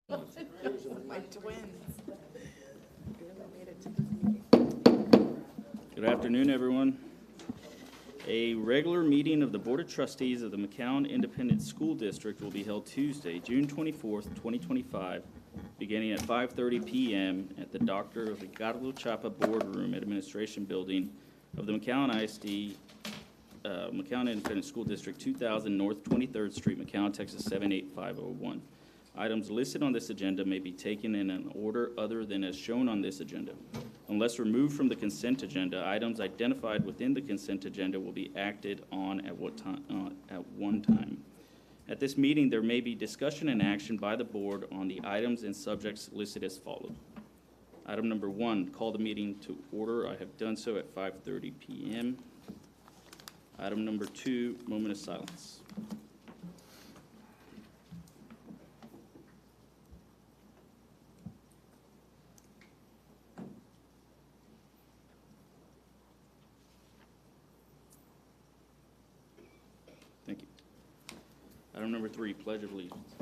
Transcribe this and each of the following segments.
My twins. Good afternoon, everyone. A regular meeting of the Board of Trustees of the McAllen Independent School District will be held Tuesday, June 24th, 2025, beginning at 5:30 p.m. at the Dr. Ricardo Chapa Boardroom Administration Building of the McAllen ISD, McAllen Independent School District, 2000 North 23rd Street, McAllen, Texas 78501. Items listed on this agenda may be taken in an order other than as shown on this agenda. Unless removed from the consent agenda, items identified within the consent agenda will be acted on at one time. At this meeting, there may be discussion and action by the board on the items and subjects listed as follows. Item number 1, call the meeting to order. I have done so at 5:30 p.m. Item number 2, moment of silence. Thank you. Item number 3, Pledge of Allegiance.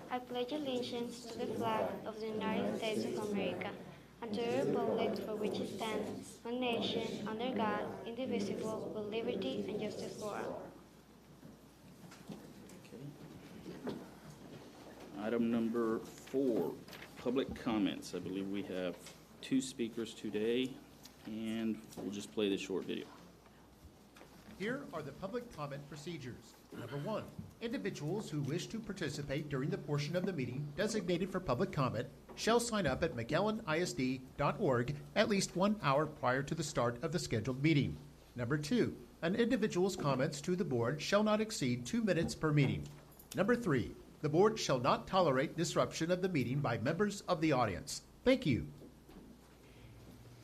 I pledge allegiance to the flag of the United States of America and to the republic for which it stands, one nation, under God, indivisible, with liberty and justice for all. Okay. Item number 4, public comments. I believe we have 2 speakers today, and we'll just play the short video. Here are the public comment procedures. Number 1, individuals who wish to participate during the portion of the meeting designated for public comment shall sign up at McAllenISD.org at least 1 hour prior to the start of the scheduled meeting. Number 2, an individual's comments to the board shall not exceed 2 minutes per meeting. Number 3, the board shall not tolerate disruption of the meeting by members of the audience. Thank you.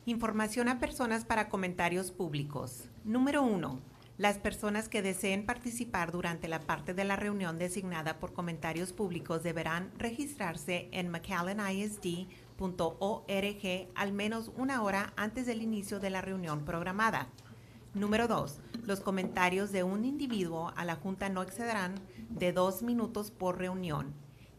Información a personas para comentarios públicos. Número 1. Las personas que deseen participar durante la parte de la reunión designada por comentarios públicos deberán registrarse en McAllenisd.org al menos 1 hora antes del inicio de la reunión programada. Número 2. Los comentarios de un individuo a la Junta no excederán de 2 minutos por reunión.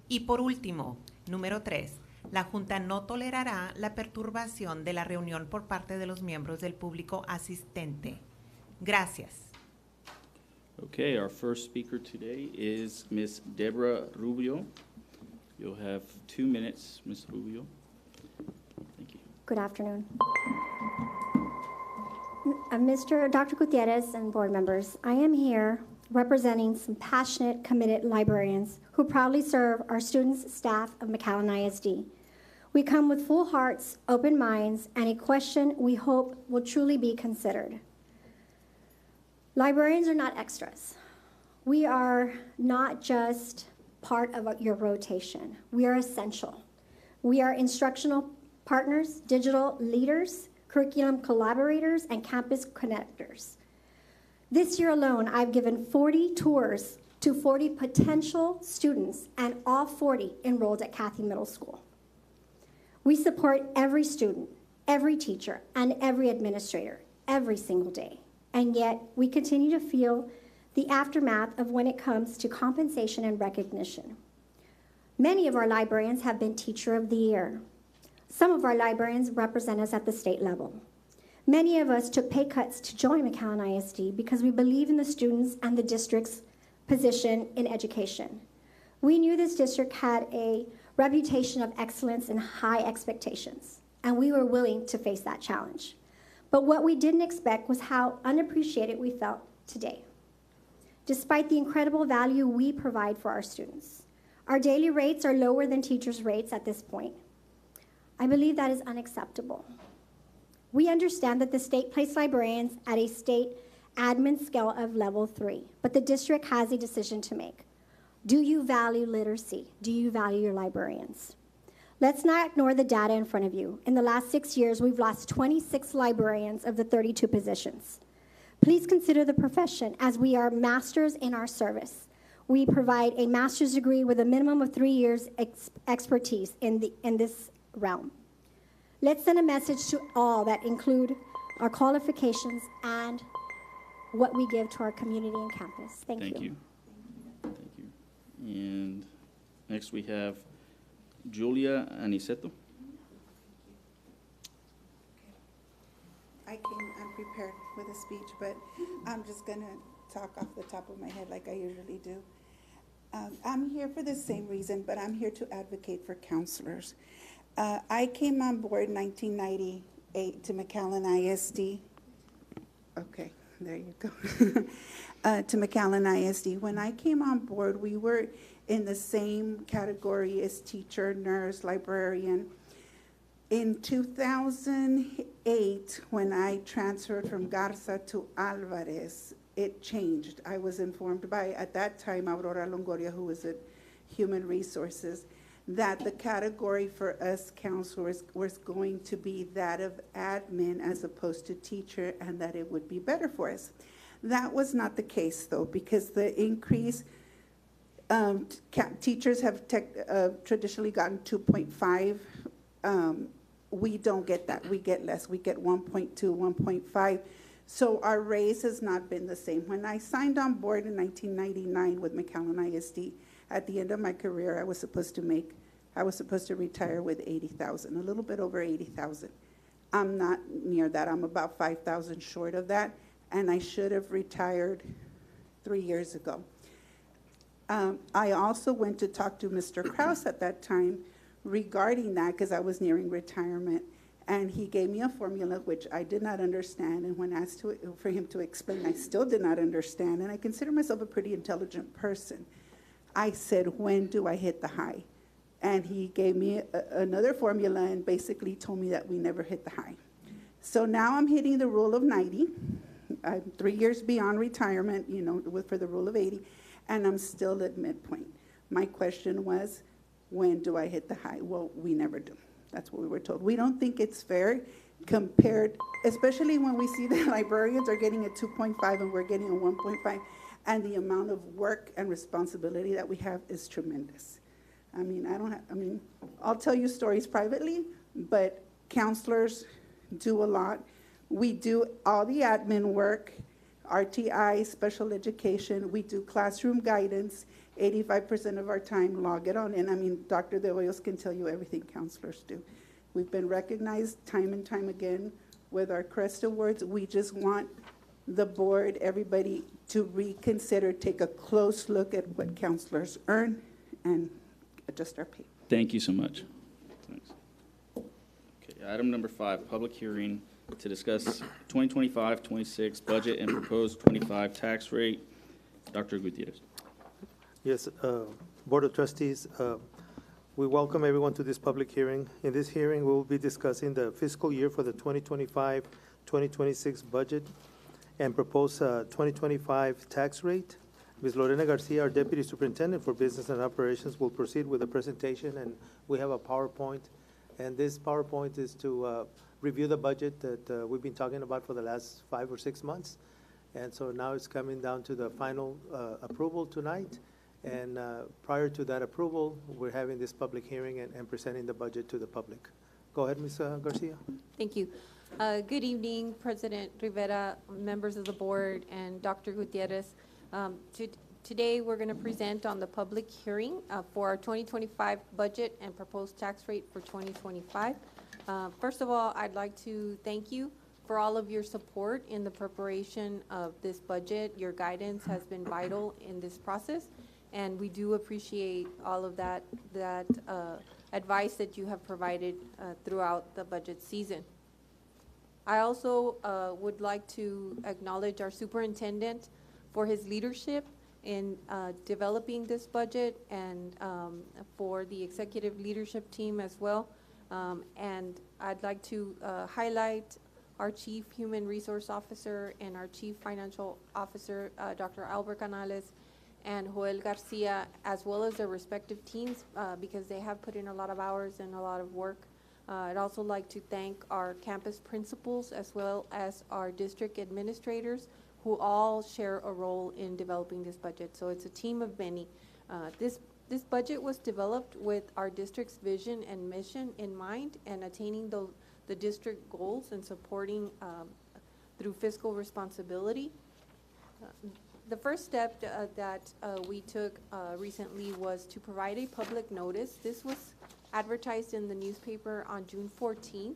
Y por último, número 3. La Junta no tolerará la perturbación de la reunión por parte de los miembros del público asistente. Gracias. Okay, our first speaker today is Ms. Deborah Rubio. You'll have 2 minutes, Ms. Rubio. Thank you. Good afternoon. Dr. Gutierrez and board members, I am here representing some passionate, committed librarians who proudly serve our students, staff of McAllen ISD. We come with full hearts, open minds, and a question we hope will truly be considered. Librarians are not extras. We are not just part of your rotation. We are essential. We are instructional partners, digital leaders, curriculum collaborators, and campus connectors. This year alone, I've given 40 tours to 40 potential students, and all 40 enrolled at Cathy Middle School. We support every student, every teacher, and every administrator every single day. And yet, we continue to feel the aftermath of when it comes to compensation and recognition. Many of our librarians have been Teacher of the Year. Some of our librarians represent us at the state level. Many of us took pay cuts to join McAllen ISD because we believe in the students and the district's position in education. We knew this district had a reputation of excellence and high expectations, and we were willing to face that challenge. But what we didn't expect was how unappreciated we felt today. Despite the incredible value we provide for our students, our daily rates are lower than teachers' rates at this point. I believe that is unacceptable. We understand that the state placed librarians at a state admin scale of level 3, but the district has a decision to make. Do you value literacy? Do you value your librarians? Let's not ignore the data in front of you. In the last 6 years, we've lost 26 librarians of the 32 positions. Please consider the profession, as we are masters in our service. We provide a master's degree with a minimum of 3 years expertise in this realm. Let's send a message to all that include our qualifications and what we give to our community and campus. Thank you. Thank And next we have Julia Aniceto. I came unprepared with a speech, but I'm just going to talk off the top of my head like I usually do. I'm here for the same reason, but I'm here to advocate for counselors. I came on board in 1998 to McAllen ISD. Okay, there you go. To McAllen ISD. When I came on board, we were in the same category as teacher, nurse, librarian. In 2008, when I transferred from Garza to Alvarez, it changed. I was informed by, at that time, Aurora Longoria, who was at Human Resources, that the category for us counselors was going to be that of admin as opposed to teacher, and that it would be better for us. That was not the case, though, because the increase, teachers have traditionally gotten 2.5. We don't get that. We get less. We get 1.2, 1.5. So our raise has not been the same. When I signed on board in 1999 with McAllen ISD, at the end of my career, I was supposed to retire with $80,000, a little bit over $80,000. I'm not near that. I'm about $5,000 short of that, and I should have retired 3 years ago. I also went to talk to Mr. Krause at that time regarding that, because I was nearing retirement, and he gave me a formula which I did not understand, and when asked for him to explain, I still did not understand, and I consider myself a pretty intelligent person. I said, when do I hit the high? And he gave me another formula and basically told me that we never hit the high. So now I'm hitting the rule of 90. I'm 3 years beyond retirement, for the rule of 80, and I'm still at midpoint. My question was, when do I hit the high? Well, we never do. That's what we were told. We don't think it's fair compared, especially when we see that librarians are getting a 2.5 and we're getting a 1.5, and the amount of work and responsibility that we have is tremendous. I'll tell you stories privately, but counselors do a lot. We do all the admin work, RTI, special education. We do classroom guidance. 85% of our time, log it on. And Dr. De Hoyos can tell you everything counselors do. We've been recognized time and time again with our CREST Awards. We just want the board, everybody, to reconsider, take a close look at what counselors earn and adjust our pay. Thank you so much. Thanks. Okay, item number 5, public hearing to discuss 2025-26 budget and proposed 25 tax rate. Dr. Gutierrez. Yes, Board of Trustees, we welcome everyone to this public hearing. In this hearing, we will be discussing the fiscal year for the 2025-2026 budget and proposed 2025 tax rate. Ms. Lorena Garcia, our Deputy Superintendent for Business and Operations, will proceed with the presentation, and we have a PowerPoint. And this PowerPoint is to review the budget that we've been talking about for the last 5 or 6 months. And so now it's coming down to the final approval tonight. And prior to that approval, we're having this public hearing and presenting the budget to the public. Go ahead, Ms. Garcia. Thank you. Good evening, President Rivera, members of the board, and Dr. Gutierrez. Today, we're going to present on the public hearing for our 2025 budget and proposed tax rate for 2025. First of all, I'd like to thank you for all of your support in the preparation of this budget. Your guidance has been vital in this process, and we do appreciate all of that advice that you have provided throughout the budget season. I also would like to acknowledge our superintendent for his leadership in developing this budget, and for the executive leadership team as well. And I'd like to highlight our Chief Human Resource Officer and our Chief Financial Officer, Dr. Albert Canales and Joel Garcia, as well as their respective teams, because they have put in a lot of hours and a lot of work. I'd also like to thank our campus principals as well as our district administrators, who all share a role in developing this budget. So it's a team of many. This budget was developed with our district's vision and mission in mind, and attaining the district goals and supporting through fiscal responsibility. The first step that we took recently was to provide a public notice. This was advertised in the newspaper on June 14th.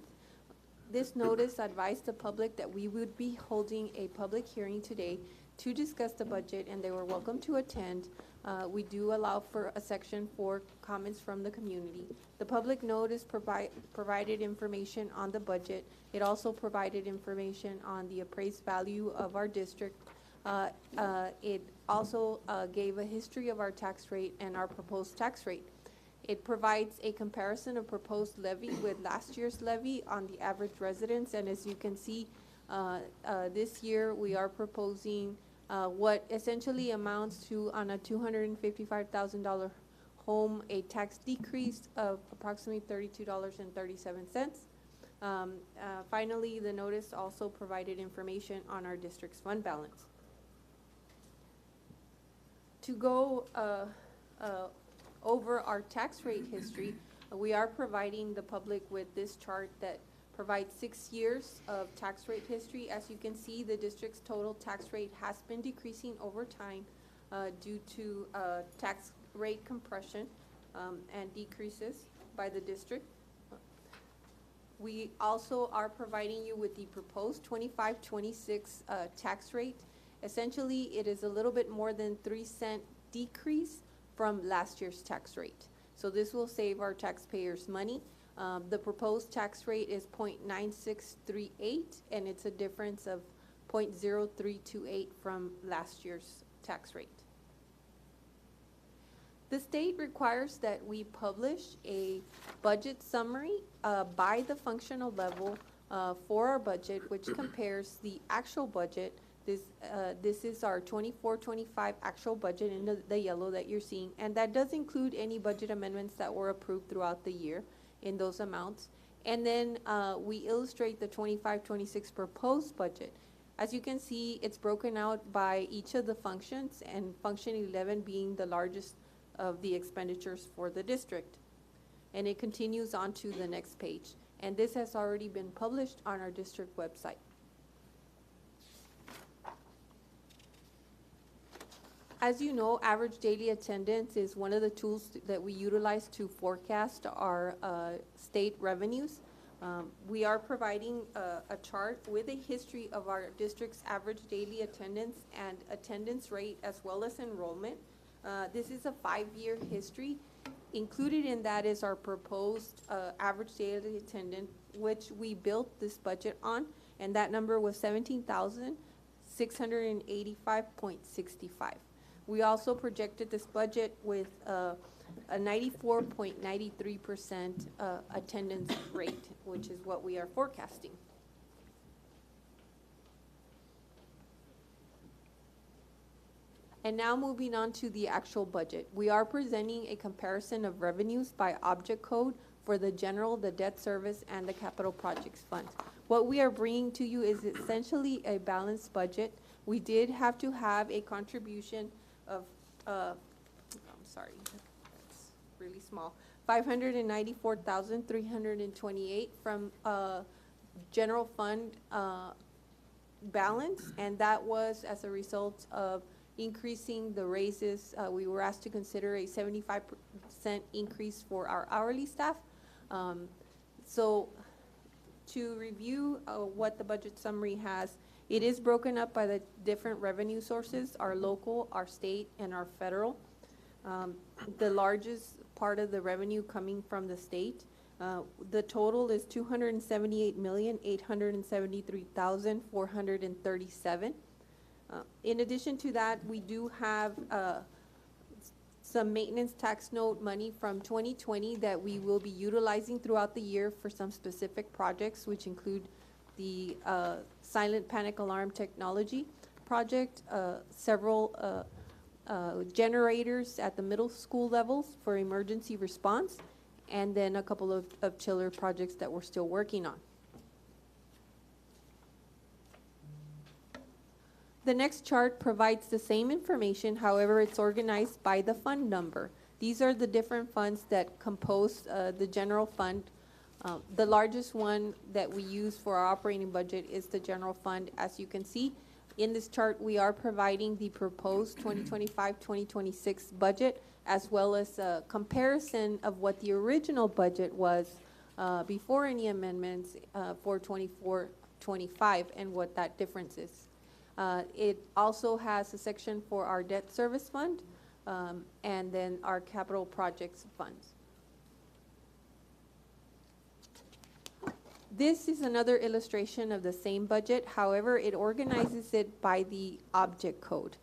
This notice advised the public that we would be holding a public hearing today to discuss the budget, and they were welcome to attend. We do allow for a section for comments from the community. The public notice provided information on the budget. It also provided information on the appraised value of our district. It also gave a history of our tax rate and our proposed tax rate. It provides a comparison of proposed levy with last year's levy on the average residence, and as you can see, this year we are proposing what essentially amounts to, on a $255,000 home, a tax decrease of approximately $32.37. Finally, the notice also provided information on our district's fund balance. To go over our tax rate history, we are providing the public with this chart that provides 6 years of tax rate history. As you can see, the district's total tax rate has been decreasing over time due to tax rate compression and decreases by the district. We also are providing you with the proposed 25-26 tax rate. Essentially, it is a little bit more than 3-cent decrease from last year's tax rate. So this will save our taxpayers money. The proposed tax rate is 0.9638, and it's a difference of 0.0328 from last year's tax rate. The state requires that we publish a budget summary by the functional level for our budget, which compares the actual budget. This is our 24-25 actual budget in the yellow that you're seeing, and that does include any budget amendments that were approved throughout the year in those amounts. And then we illustrate the 25-26 proposed budget. As you can see, it's broken out by each of the functions, and function 11 being the largest of the expenditures for the district. And it continues on to the next page. And this has already been published on our district website. As you know, average daily attendance is one of the tools that we utilize to forecast our state revenues. We are providing a chart with a history of our district's average daily attendance and attendance rate, as well as enrollment. This is a 5-year history. Included in that is our proposed average daily attendance, which we built this budget on, and that number was 17,685.65. We also projected this budget with a 94.93% attendance rate, which is what we are forecasting. And now moving on to the actual budget. We are presenting a comparison of revenues by object code for the general, the debt service, and the capital projects fund. What we are bringing to you is essentially a balanced budget. We did have to have a contribution of, I'm sorry, that's really small, 594,328 from general fund balance, and that was as a result of increasing the raises. We were asked to consider a 75% increase for our hourly staff. So to review what the budget summary has, it is broken up by the different revenue sources, our local, our state, and our federal. The largest part of the revenue coming from the state. The total is $278,873,437. In addition to that, we do have some maintenance tax note money from 2020 that we will be utilizing throughout the year for some specific projects, which include the silent panic alarm technology project, several generators at the middle school levels for emergency response, and then a couple of chiller projects that we're still working on. The next chart provides the same information, however, it's organized by the fund number. These are the different funds that compose the general fund. The largest one that we use for our operating budget is the general fund. As you can see, In this chart, we are providing the proposed 2025-2026 budget, as well as a comparison of what the original budget was before any amendments for 24-25 and what that difference is. It also has a section for our debt service fund and then our capital projects funds. This is another illustration of the same budget. However, it organizes it by the object code.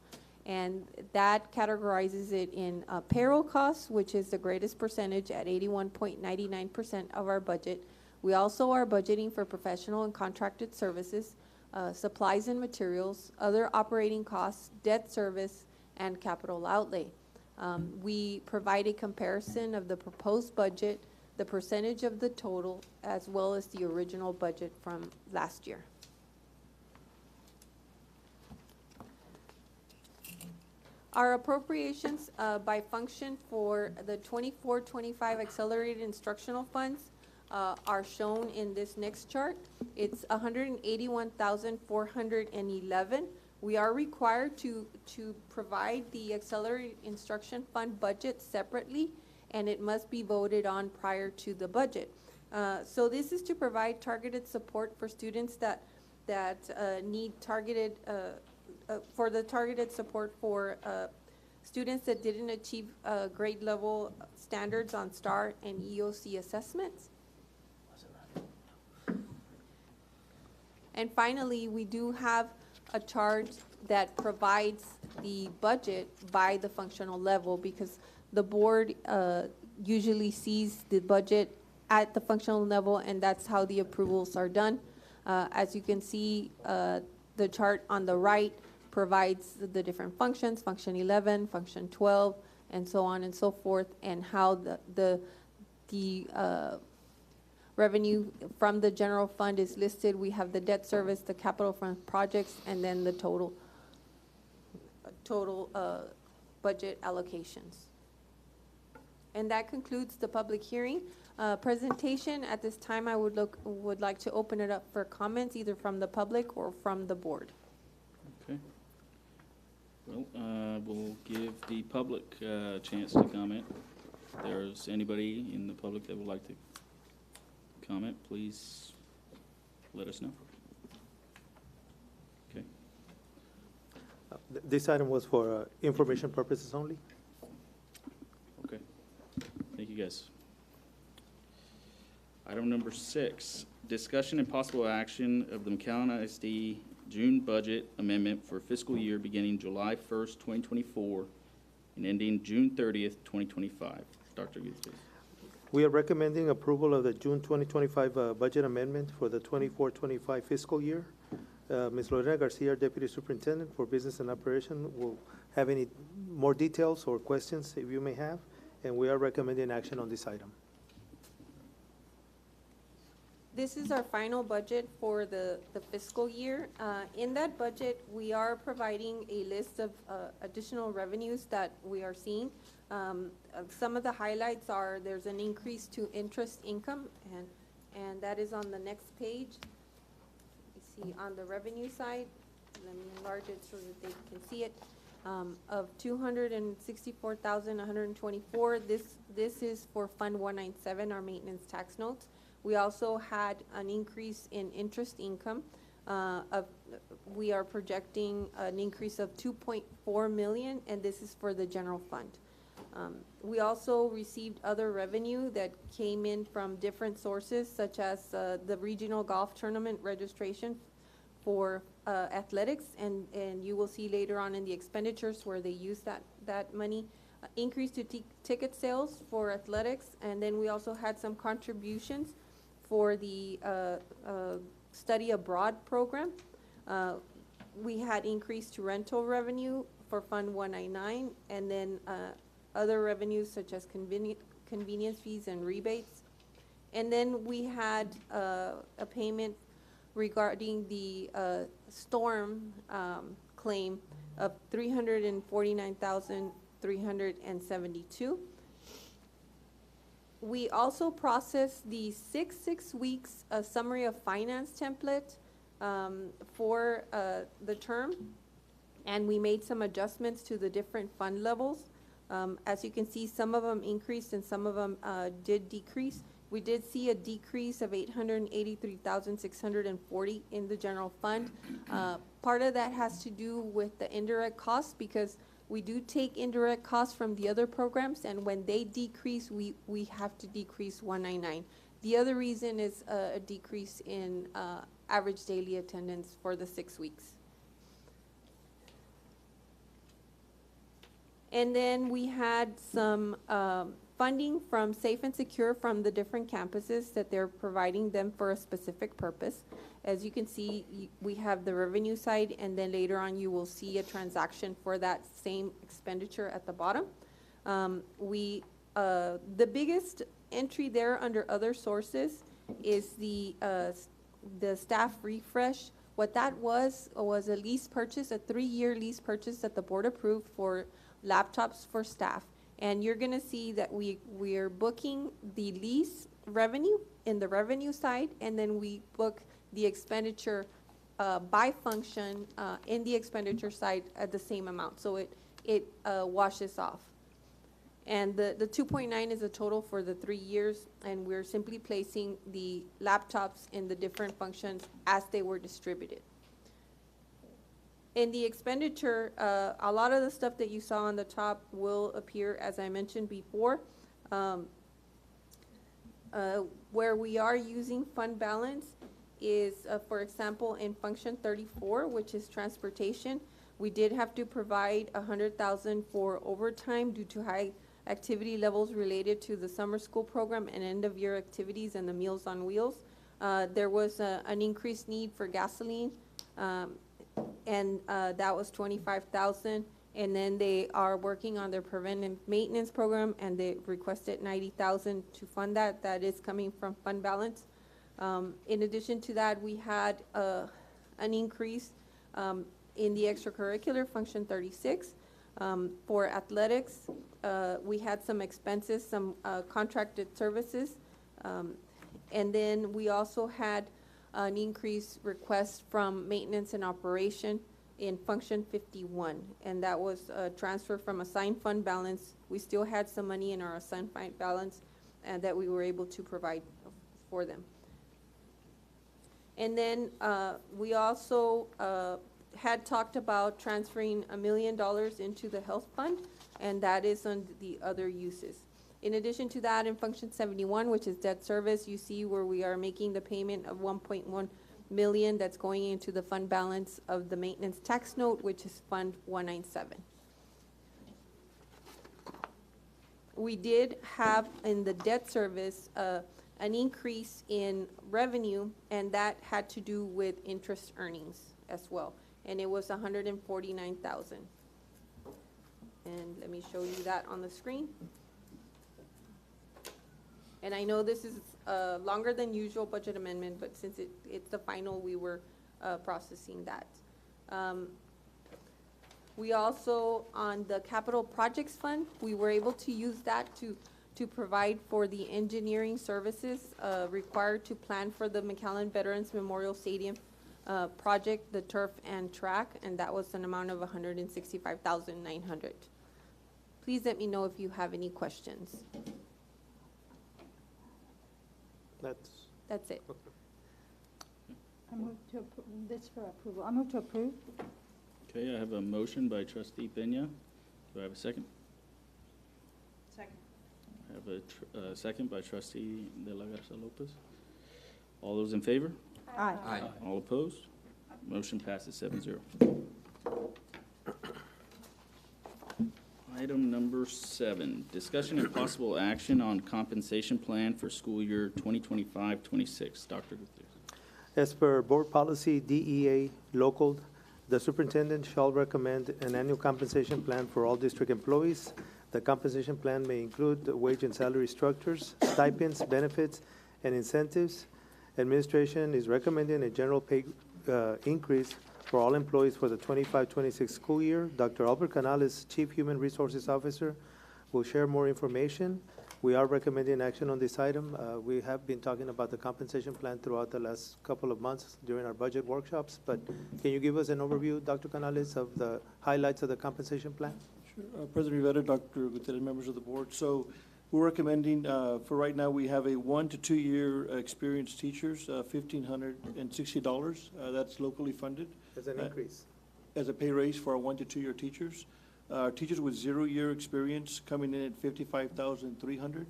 And that categorizes it in payroll costs, which is the greatest percentage at 81.99% of our budget. We also are budgeting for professional and contracted services, supplies and materials, other operating costs, debt service, and capital outlay. We provide a comparison of the proposed budget, the percentage of the total, as well as the original budget from last year. Our appropriations by function for the 24-25 accelerated instructional funds are shown in this next chart. It's 181,411. We are required to provide the accelerated instruction fund budget separately, and it must be voted on prior to the budget. So this is to provide targeted support for students that need targeted, for the targeted support for students that didn't achieve grade level standards on STAR and EOC assessments. And finally, we do have a chart that provides the budget by the functional level, because the board usually sees the budget at the functional level, and that's how the approvals are done. As you can see, the chart on the right provides the different functions, function 11, function 12, and so on and so forth, and how the revenue from the general fund is listed. We have the debt service, the capital fund projects, and then the total budget allocations. And that concludes the public hearing presentation. At this time, I would like to open it up for comments, either from the public or from the board. Okay. Well, we'll give the public a chance to comment. If there's anybody in the public that would like to comment, please let us know. Okay. This item was for information purposes only. Okay. Thank you, guys. Item number 6, discussion and possible action of the McAllen ISD June budget amendment for fiscal year beginning July 1st, 2024 and ending June 30th, 2025. Dr. Gutierrez. We are recommending approval of the June 2025 budget amendment for the 24-25 fiscal year. Ms. Lorena Garcia, Deputy Superintendent for Business and Operation, will have any more details or questions if you may have, and we are recommending action on this item. This is our final budget for the fiscal year. In that budget, we are providing a list of additional revenues that we are seeing. Some of the highlights are there's an increase to interest income, and that is on the next page. You see on the revenue side, let me enlarge it so that they can see it, of 264,124. This is for Fund 197, our maintenance tax notes. We also had an increase in interest income. We are projecting an increase of 2.4 million, and this is for the general fund. We also received other revenue that came in from different sources, such as the regional golf tournament registration for athletics, and you will see later on in the expenditures where they use that money. Increase to ticket sales for athletics, and then we also had some contributions for the study abroad program. We had increased to rental revenue for Fund 199, and then other revenues such as convenience fees and rebates. And then we had a payment regarding the storm claim of $349,372. We also processed the six weeks summary of finance template for the term, and we made some adjustments to the different fund levels. As you can see, some of them increased and some of them did decrease. We did see a decrease of 883,640 in the general fund. Part of that has to do with the indirect costs, because we do take indirect costs from the other programs, and when they decrease, we have to decrease 199. The other reason is a decrease in average daily attendance for the 6 weeks. And then we had some funding from Safe and Secure from the different campuses that they're providing them for a specific purpose. As you can see, we have the revenue side, and then later on you will see a transaction for that same expenditure at the bottom. The biggest entry there under other sources is the staff refresh. What that was a lease purchase, a 3-year lease purchase that the board approved for laptops for staff. And you're gonna see that we're booking the lease revenue in the revenue side, and then we book the expenditure by function in the expenditure side at the same amount. So it washes off. And the 2.9 is a total for the 3 years, and we're simply placing the laptops in the different functions as they were distributed. In the expenditure, a lot of the stuff that you saw on the top will appear, as I mentioned before. Where we are using fund balance is, for example, in function 34, which is transportation. We did have to provide 100,000 for overtime due to high activity levels related to the summer school program and end-of-year activities and the Meals on Wheels. There was an increased need for gasoline, and that was 25,000. And then they are working on their preventive maintenance program, and they requested 90,000 to fund that. That is coming from fund balance. In addition to that, we had an increase in the extracurricular function 36. For athletics, we had some expenses, some contracted services. And then we also had an increased request from maintenance and operation in function 51, and that was a transfer from assigned fund balance. We still had some money in our assigned fund balance, and that we were able to provide for them. And then we also had talked about transferring $1 million into the health fund, and that is on the other uses. In addition to that, in function 71, which is debt service, you see where we are making the payment of 1.1 million that's going into the fund balance of the maintenance tax note, which is fund 197. We did have in the debt service an increase in revenue, and that had to do with interest earnings as well, and it was 149,000. And let me show you that on the screen. And I know this is a longer than usual budget amendment, but since it's the final, we were processing that. We also, on the capital projects fund, we were able to use that to provide for the engineering services required to plan for the McAllen Veterans Memorial Stadium project, the turf and track, and that was an amount of 165,900. Please let me know if you have any questions. That's it. I move to approve this for approval. I move to approve. Okay, I have a motion by trustee Peña. Do I have a second? Second. I have a second by trustee De La Garza Lopez. All those in favor? Aye. Aye. All opposed? Motion passes 7-0. Item number 7, discussion and possible action on compensation plan for school year 2025-26. Dr. Gutierrez. As per board policy DEA local, the superintendent shall recommend an annual compensation plan for all district employees. The compensation plan may include the wage and salary structures, stipends, benefits, and incentives. Administration is recommending a general pay increase for all employees for the 25-26 school year. Dr. Albert Canales, Chief Human Resources Officer, will share more information. We are recommending action on this item. We have been talking about the compensation plan throughout the last couple of months during our budget workshops, but can you give us an overview, Dr. Canales, of the highlights of the compensation plan? Sure. President Rivera, Dr. Gutierrez, members of the board. So we're recommending, for right now, we have a 1 to 2 year experienced teachers, $1,560. That's locally funded. As an increase. As a pay raise for our 1 to 2 year teachers. Teachers with 0 year experience coming in at $55,300.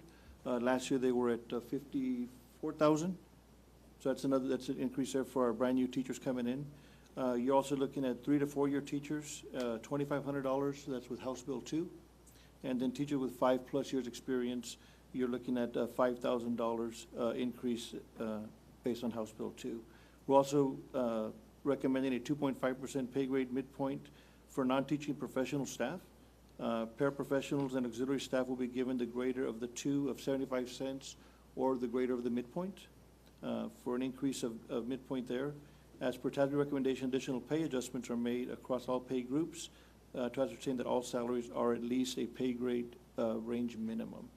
Last year they were at $54,000. So that's an increase there for our brand new teachers coming in. You're also looking at 3 to 4 year teachers, $2,500. That's with House Bill 2. And then teachers with 5+ years experience, you're looking at $5,000 increase based on House Bill 2. We're also recommending a 2.5% pay grade midpoint for non-teaching professional staff. Paraprofessionals and auxiliary staff will be given the greater of the two of 75 cents or the greater of the midpoint for an increase of midpoint there. As per TASB recommendation, additional pay adjustments are made across all pay groups to ascertain that all salaries are at least a pay grade range minimum.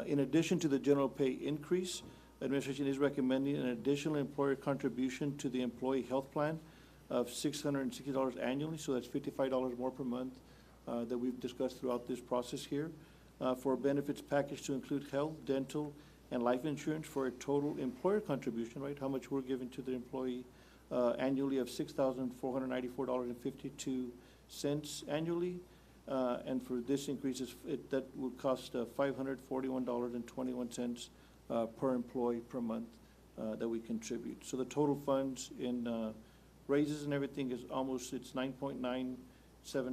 In addition to the general pay increase, administration is recommending an additional employer contribution to the employee health plan of $660 annually, so that's $55 more per month that we've discussed throughout this process here, for a benefits package to include health, dental, and life insurance for a total employer contribution, right, how much we're giving to the employee annually of $6,494.52 annually, and for this increase, that will cost $541.21 per employee per month that we contribute. So the total funds in raises and everything is almost, it's $9.97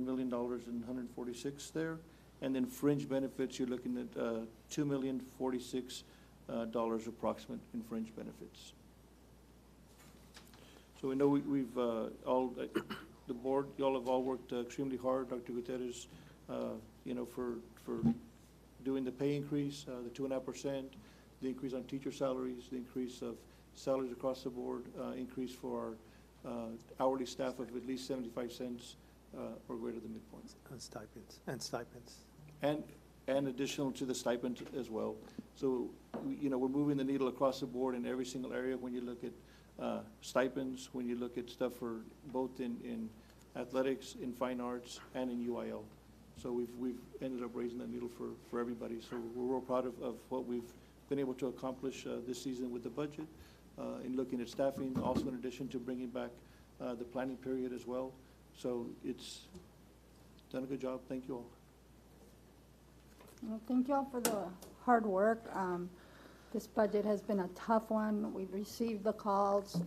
million and 146 there, and then fringe benefits, you're looking at $2,046,000 approximate in fringe benefits. So we know we've all, the board, y'all have all worked extremely hard. Dr. Gutierrez, you know, for doing the pay increase, the 2.5%, the increase on teacher salaries, the increase of salaries across the board, increase for our hourly staff of at least 75 cents or greater than midpoint. And stipends. And additional to the stipend as well. So, you know, we're moving the needle across the board in every single area when you look at stipends, when you look at stuff for both in athletics, in fine arts, and in UIL. So we've ended up raising the needle for everybody. So we're real proud of what we've been able to accomplish this season with the budget, in looking at staffing, also in addition to bringing back the planning period as well. So it's done a good job. Thank you all. Well, thank you all for the hard work. This budget has been a tough one. We've received the calls,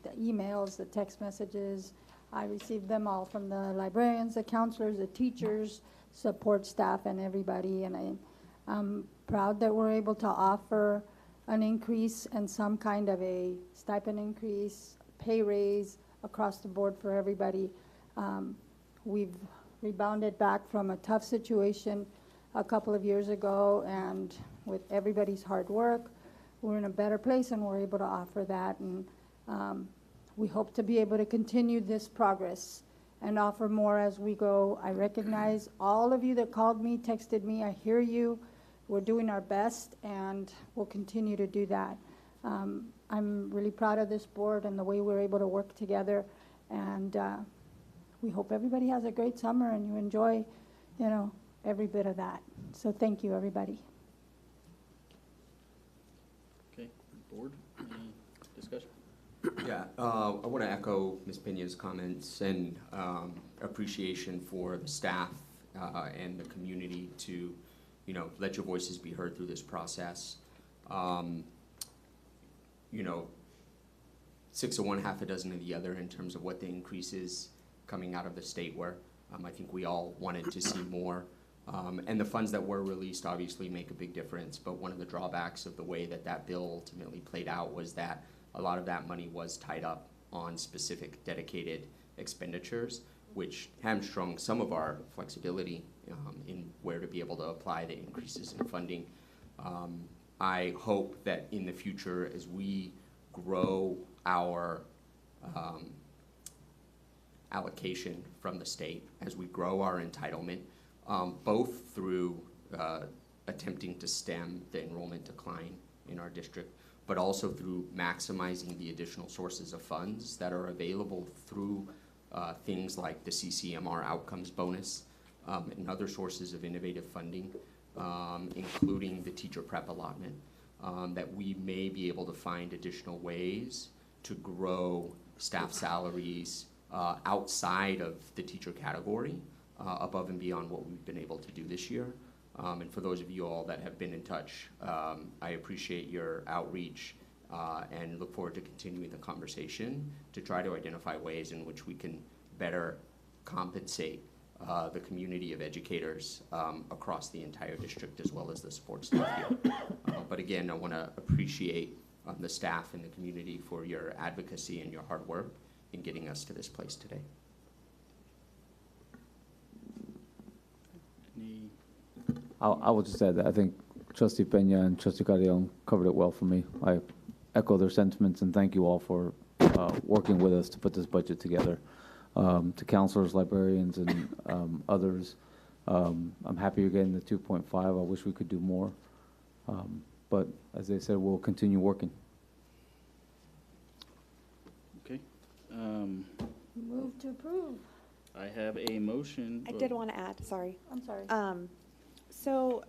the emails, the text messages. I received them all from the librarians, the counselors, the teachers, support staff, and everybody. And I'm proud that we're able to offer an increase and some kind of a stipend increase, pay raise across the board for everybody. We've rebounded back from a tough situation a couple of years ago, and with everybody's hard work, we're in a better place and we're able to offer that. And we hope to be able to continue this progress and offer more as we go. I recognize all of you that called me, texted me. I hear you. We're doing our best, and we'll continue to do that. I'm really proud of this board and the way we're able to work together, and we hope everybody has a great summer and you enjoy, you know, every bit of that. So thank you, everybody. Okay, board, any discussion? Yeah, I want to echo Ms. Pena's comments and appreciation for the staff and the community to, you know, let your voices be heard through this process. You know, 6 of one, half a dozen of the other in terms of what the increases coming out of the state were. I think we all wanted to see more. And the funds that were released obviously make a big difference, but one of the drawbacks of the way that that bill ultimately played out was that a lot of that money was tied up on specific dedicated expenditures, which hamstrung some of our flexibility in where to be able to apply the increases in funding. I hope that in the future, as we grow our allocation from the state, as we grow our entitlement, both through attempting to stem the enrollment decline in our district, but also through maximizing the additional sources of funds that are available through things like the CCMR outcomes bonus and other sources of innovative funding, including the teacher prep allotment, that we may be able to find additional ways to grow staff salaries outside of the teacher category, above and beyond what we've been able to do this year. And for those of you all that have been in touch, I appreciate your outreach and look forward to continuing the conversation to try to identify ways in which we can better compensate the community of educators across the entire district as well as the support staff here. But again, I want to appreciate the staff and the community for your advocacy and your hard work in getting us to this place today. Any, I will just add that I think Trustee Peña and Trustee Carrion covered it well for me. I echo their sentiments and thank you all for working with us to put this budget together. To counselors, librarians, and others, I'm happy you're getting the 2.5. I wish we could do more. But as they said, we'll continue working. okay. Move to approve. I have a motion. I did want to add, sorry. I'm sorry. So,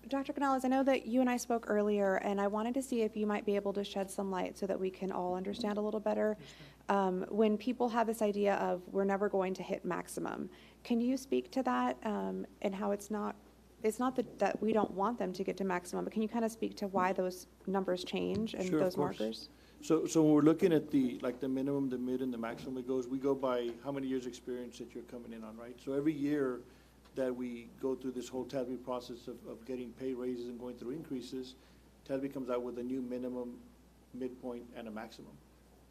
Dr. Canales, I know that you and I spoke earlier, and I wanted to see if you might be able to shed some light so that we can all understand a little better. When people have this idea of we're never going to hit maximum, can you speak to that and how it's not that we don't want them to get to maximum, but can you kind of speak to why those numbers change and Sure, of those course. markers? So when we're looking at the minimum, the mid, and the maximum, we go by how many years' experience that you're coming in on, right? So every year that we go through this whole TASB process of getting pay raises and going through increases, TASB comes out with a new minimum, midpoint, and a maximum.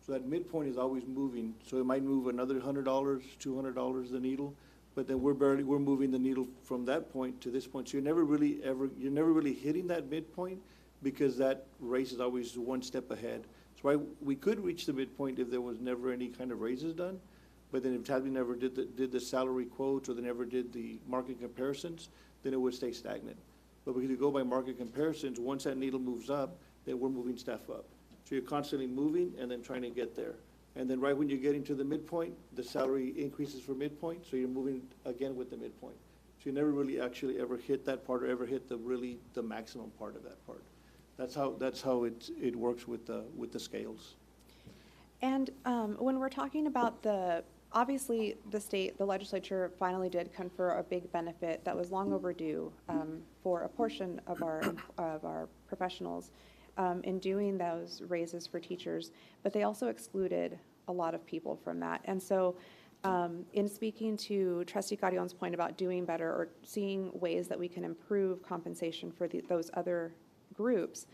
So that midpoint is always moving, so it might move another $100, $200 the needle, but then we're moving the needle from that point to this point. So you're never really hitting that midpoint because that race is always one step ahead. So we could reach the midpoint if there was never any kind of raises done, but then if TASB never did the salary quotes or they never did the market comparisons, then it would stay stagnant. But because you go by market comparisons, once that needle moves up, then we're moving staff up. So you're constantly moving and then trying to get there. And then right when you're getting to the midpoint, the salary increases for midpoint, so you're moving again with the midpoint. So you never really actually ever hit that part or ever hit the maximum part of that part. That's how it works with the scales. And when we're talking about obviously the legislature finally did confer a big benefit that was long overdue for a portion of our professionals in doing those raises for teachers, but they also excluded a lot of people from that. And so in speaking to Trustee Carrion's point about doing better or seeing ways that we can improve compensation for those other groups,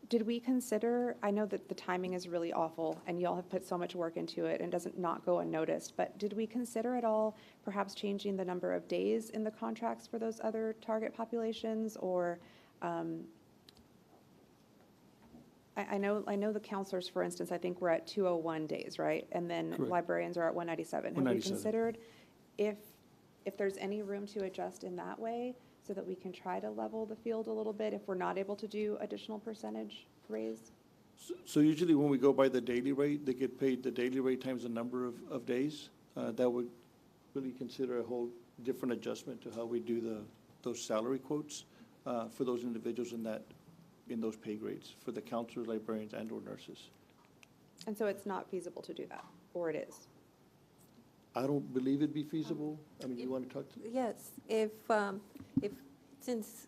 did we consider, I know that the timing is really awful and y'all have put so much work into it and doesn't not go unnoticed, but did we consider at all perhaps changing the number of days in the contracts for those other target populations? Or I know the counselors, for instance, I think we're at 201 days, right? And then Correct. Librarians are at 197. Have we considered if there's any room to adjust in that way so that we can try to level the field a little bit if we're not able to do additional percentage raise? So usually when we go by the daily rate, they get paid the daily rate times the number of days. That would really consider a whole different adjustment to how we do those salary quotes for those individuals in those pay grades for the counselors, librarians, and/or nurses. And so it's not feasible to do that, or it is? I don't believe it'd be feasible. I mean, you want to talk to? Yes, since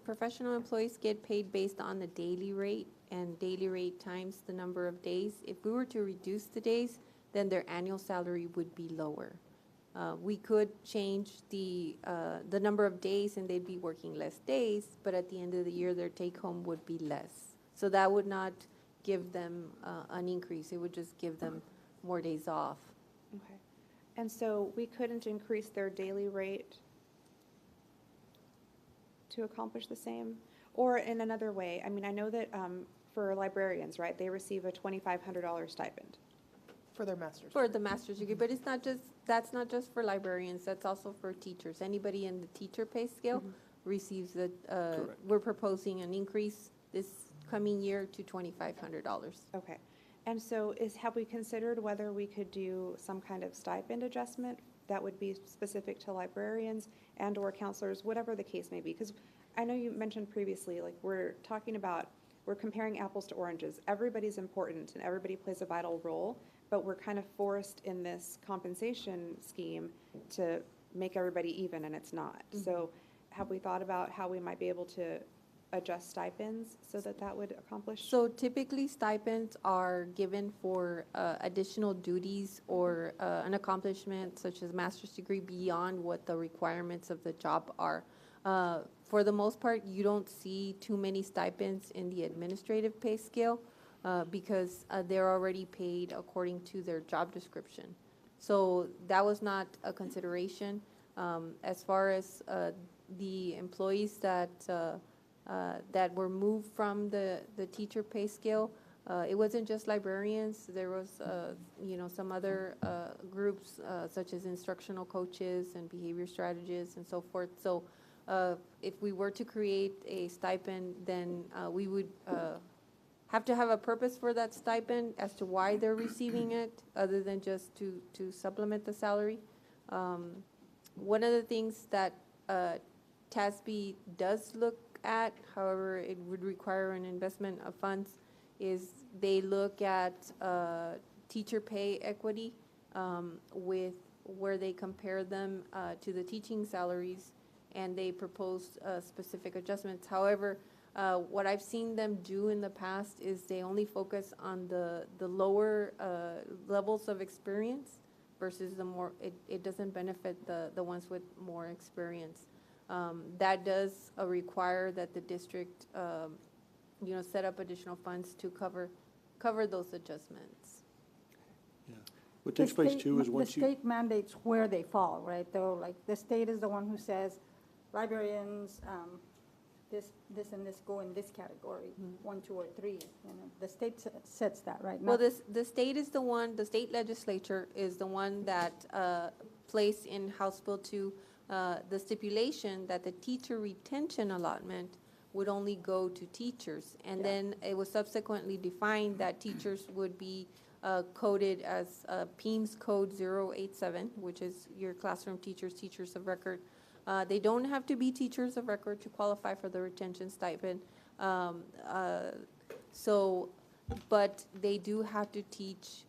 professional employees get paid based on the daily rate and daily rate times the number of days, if we were to reduce the days, then their annual salary would be lower. We could change the number of days and they'd be working less days, but at the end of the year, their take-home would be less. So that would not give them an increase. It would just give them more days off. Okay. And so we couldn't increase their daily rate to accomplish the same? Or in another way, I mean, I know that for librarians, right, they receive a $2,500 stipend. For their master's. For the master's degree, but that's not just for librarians, that's also for teachers. Anybody in the teacher pay scale receives the, Correct. we're proposing an increase this coming year to $2,500. Okay. And so have we considered whether we could do some kind of stipend adjustment that would be specific to librarians and/or counselors, whatever the case may be? Because I know you mentioned previously, like, we're comparing apples to oranges. Everybody's important and everybody plays a vital role, but we're kind of forced in this compensation scheme to make everybody even, and it's not. So have we thought about how we might be able to adjust stipends so that would accomplish? So typically stipends are given for additional duties or an accomplishment such as master's degree beyond what the requirements of the job are. For the most part, you don't see too many stipends in the administrative pay scale because they're already paid according to their job description. So that was not a consideration. As far as the employees that were moved from the teacher pay scale, it wasn't just librarians. There was, some other groups such as instructional coaches and behavior strategists and so forth. So if we were to create a stipend, then we would have to have a purpose for that stipend as to why they're receiving it, other than just to supplement the salary. One of the things that TASB does look at, however, it would require an investment of funds, is they look at teacher pay equity with where they compare them to the teaching salaries, and they propose specific adjustments. However, what I've seen them do in the past is they only focus on the lower levels of experience versus the more, it doesn't benefit the ones with more experience. That does require that the district, set up additional funds to cover those adjustments. Yeah. What takes place too is once The you, state mandates where they fall, right? Though, like, the state is the one who says librarians, this and this go in this category, 1, 2, or 3. The state sets that, right? Well, the state is the one, the state legislature is the one that placed in House Bill 2 the stipulation that the teacher retention allotment would only go to teachers. And then it was subsequently defined that teachers would be coded as PEMS code 087, which is your classroom teachers, teachers of record. They don't have to be teachers of record to qualify for the retention stipend. But they do have to teach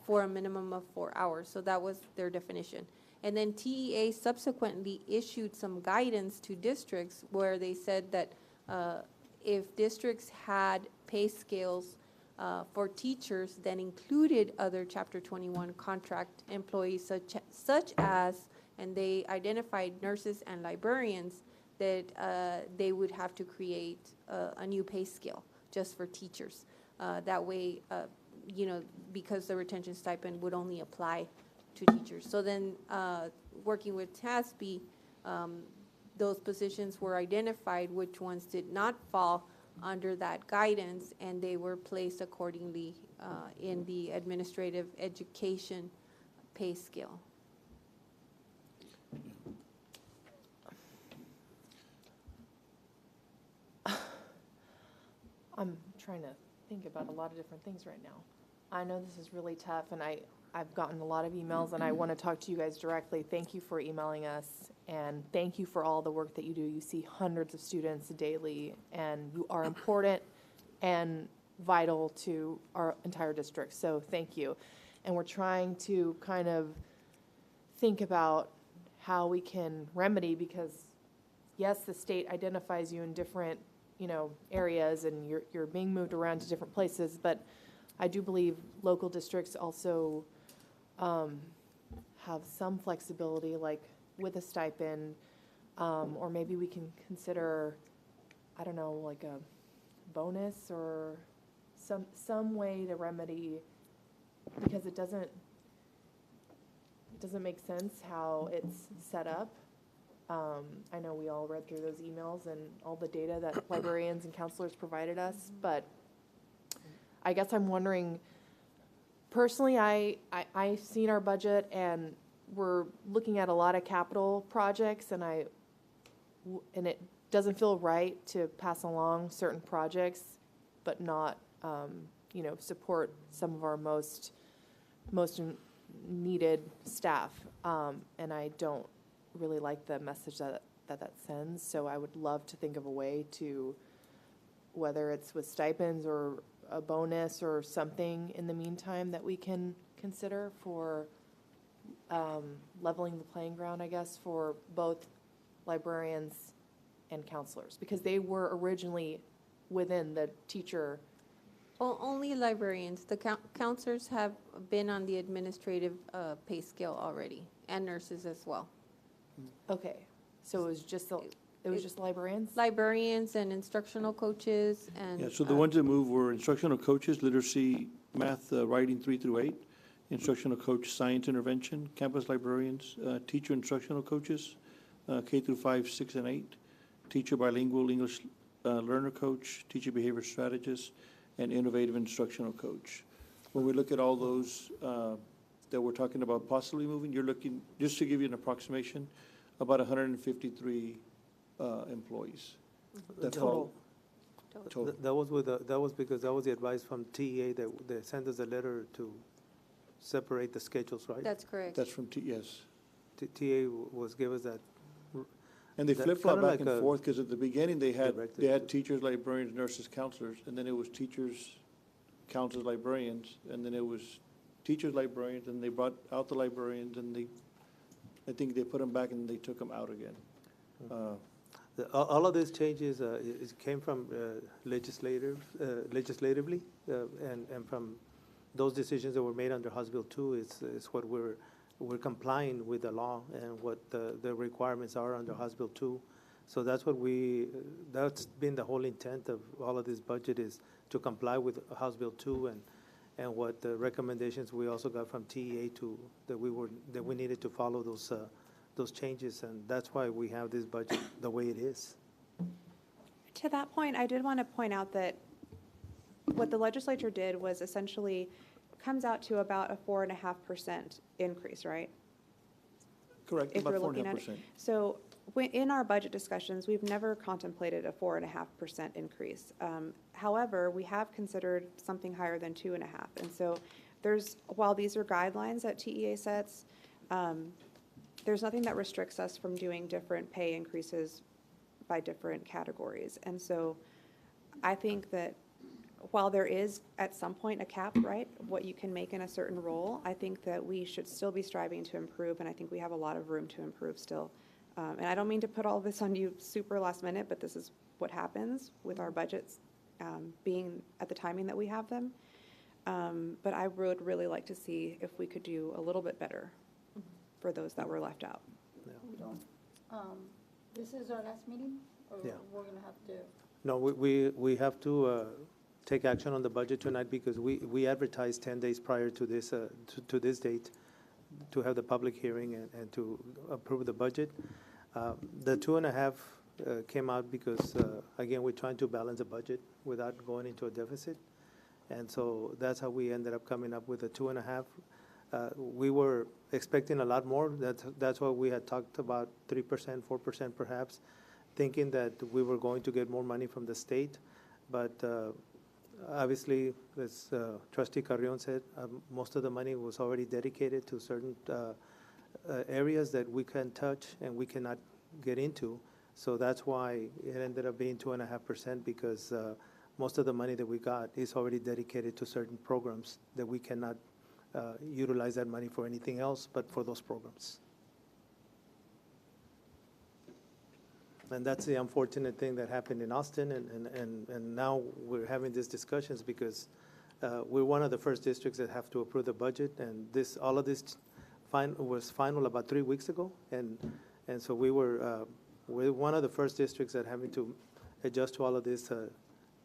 for a minimum of 4 hours. So that was their definition. And then TEA subsequently issued some guidance to districts where they said that if districts had pay scales for teachers that included other Chapter 21 contract employees such as, and they identified nurses and librarians, that they would have to create a new pay scale just for teachers. That way, because the retention stipend would only apply to teachers. So then, working with TASB, those positions were identified, which ones did not fall under that guidance, and they were placed accordingly in the administrative education pay scale. I'm trying to think about a lot of different things right now. I know this is really tough, and I've gotten a lot of emails, and I want to talk to you guys directly. Thank you for emailing us, and thank you for all the work that you do. You see hundreds of students daily, and you are important and vital to our entire district, so thank you. And we're trying to kind of think about how we can remedy, because yes, the state identifies you in different areas, and you're being moved around to different places, but I do believe local districts also have some flexibility, like with a stipend, or maybe we can consider, I don't know, like a bonus or some way to remedy, because it doesn't make sense how it's set up. I know we all read through those emails and all the data that librarians and counselors provided us, but I guess I'm wondering, personally, I've seen our budget, and we're looking at a lot of capital projects, and and it doesn't feel right to pass along certain projects, but not, support some of our most needed staff. And I don't really like the message that sends. So I would love to think of a way to, whether it's with stipends or a bonus or something in the meantime that we can consider for leveling the playing ground, I guess, for both librarians and counselors, because they were originally within the teacher. Well, only librarians. The counselors have been on the administrative pay scale already, and nurses as well. Okay, so it was just librarians? Librarians and instructional coaches and. Yeah, so the ones that moved were instructional coaches, literacy, math, writing 3 through 8, instructional coach, science intervention, campus librarians, teacher instructional coaches, K through 5, 6, and 8, teacher bilingual English learner coach, teacher behavior strategist, and innovative instructional coach. When we look at all those that we're talking about possibly moving, you're looking, just to give you an approximation, about 153 employees. That's all. Total. That was because that was the advice from TEA that they sent us a letter to separate the schedules, right? That's correct. That's from yes. TA was give us that. And they that flip-flop kinda back like and a forth, because at the beginning, they had directive. teachers, librarians, nurses, counselors, and then it was teachers, counselors, librarians, and then it was teachers, librarians, and they brought out the librarians, and I think they put them back and they took them out again. All of these changes, it came from legislatively, and from those decisions that were made under House Bill 2 is what we're complying with the law and what the requirements are under House Bill 2. So that's that's been the whole intent of all of this budget, is to comply with House Bill 2 and what the recommendations we also got from TEA that we needed to follow those changes, and that's why we have this budget the way it is. To that point, I did want to point out that what the legislature did was essentially comes out to about a 4.5% increase, right? Correct, If about you're looking at it. 4.5%. So in our budget discussions, we've never contemplated a 4.5% increase. However, we have considered something higher than 2.5%. And so while these are guidelines that TEA sets, there's nothing that restricts us from doing different pay increases by different categories. And so I think that while there is at some point a cap, right, what you can make in a certain role, I think that we should still be striving to improve, and I think we have a lot of room to improve still. And I don't mean to put all this on you super last minute, but this is what happens with our budgets being at the timing that we have them. But I would really like to see if we could do a little bit better for those that were left out. We don't. This is our last meeting, or Yeah. we're gonna have to? No, we have to take action on the budget tonight, because we advertised 10 days prior to this date to have the public hearing and to approve the budget. The 2.5 came out because, again, we're trying to balance the budget without going into a deficit. And so that's how we ended up coming up with a 2.5. We were expecting a lot more. That's why we had talked about 3%, 4% perhaps, thinking that we were going to get more money from the state. But obviously, as Trustee Carrion said, most of the money was already dedicated to certain areas that we can't touch and we cannot get into. So that's why it ended up being 2.5%, because most of the money that we got is already dedicated to certain programs that we cannot utilize that money for anything else but for those programs. And that's the unfortunate thing that happened in Austin, and now we're having these discussions because we're one of the first districts that have to approve the budget, and all of this was final about 3 weeks ago, and so we're one of the first districts that having to adjust to all of these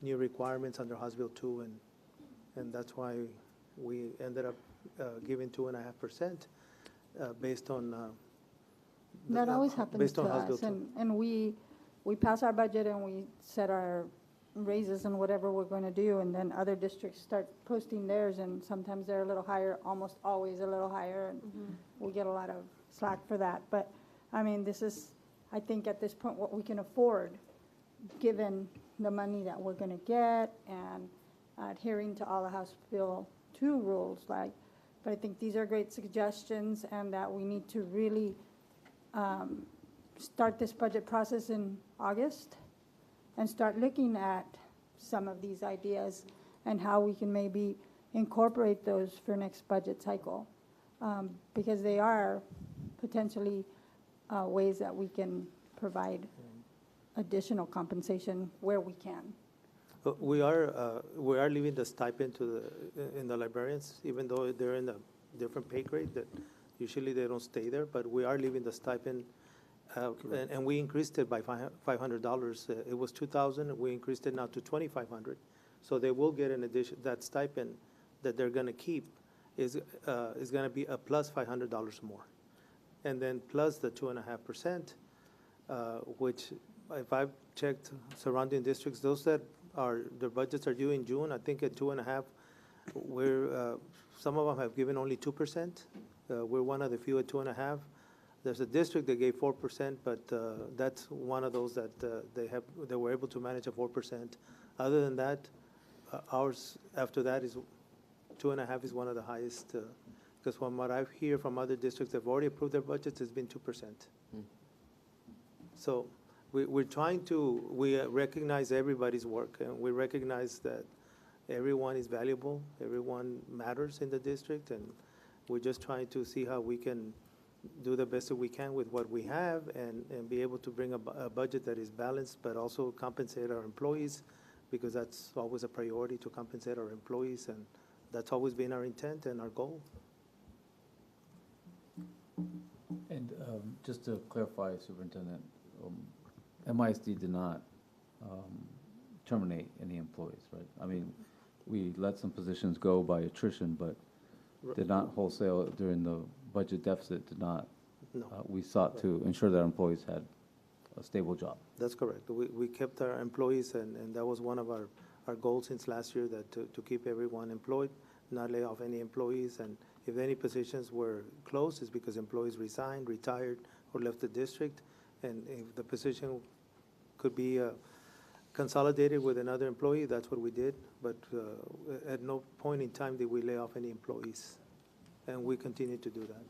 new requirements under House Bill 2, and that's why we ended up giving 2.5% based on. That always happens based to on House Bill us, 2. and we pass our budget and we set our raises and whatever we're going to do, and then other districts start posting theirs, and sometimes they're a little higher, almost always a little higher, and we get a lot of slack for that. But I mean, I think at this point, what we can afford, given the money that we're gonna get and adhering to all the House Bill 2 rules, but I think these are great suggestions and that we need to really start this budget process in August and start looking at some of these ideas and how we can maybe incorporate those for next budget cycle. Because they are potentially ways that we can provide additional compensation where we can. We are leaving the stipend in the librarians, even though they're in a different pay grade, that usually they don't stay there, but we are leaving the stipend. And we increased it by $500. It was $2,000, we increased it now to $2,500. So they will get an addition, that stipend that they're gonna keep is gonna be a plus $500 more. And then plus the 2.5%, which if I've checked surrounding districts, those that their budgets are due in June, I think at 2.5%, some of them have given only 2%. We're one of the few at 2.5%. There's a district that gave 4%, but that's one of those that they were able to manage a 4%. Other than that, ours after that is 2.5% is one of the highest. Because from what I hear from other districts that have already approved their budgets, it's been 2%. So we recognize everybody's work, and we recognize that everyone is valuable, everyone matters in the district, and we're just trying to see how we can do the best that we can with what we have and be able to bring a budget that is balanced, but also compensate our employees, because that's always a priority, to compensate our employees, and that's always been our intent and our goal. And just to clarify, Superintendent, MISD did not terminate any employees, right? I mean, we let some positions go by attrition, but did not wholesale during the budget deficit, did not. No. We sought to ensure that our employees had a stable job. That's correct. We kept our employees, and that was one of our goals since last year, that to keep everyone employed, not lay off any employees. And if any positions were closed, it's because employees resigned, retired, or left the district. And if the position could be consolidated with another employee, that's what we did. But at no point in time did we lay off any employees. And we continue to do that.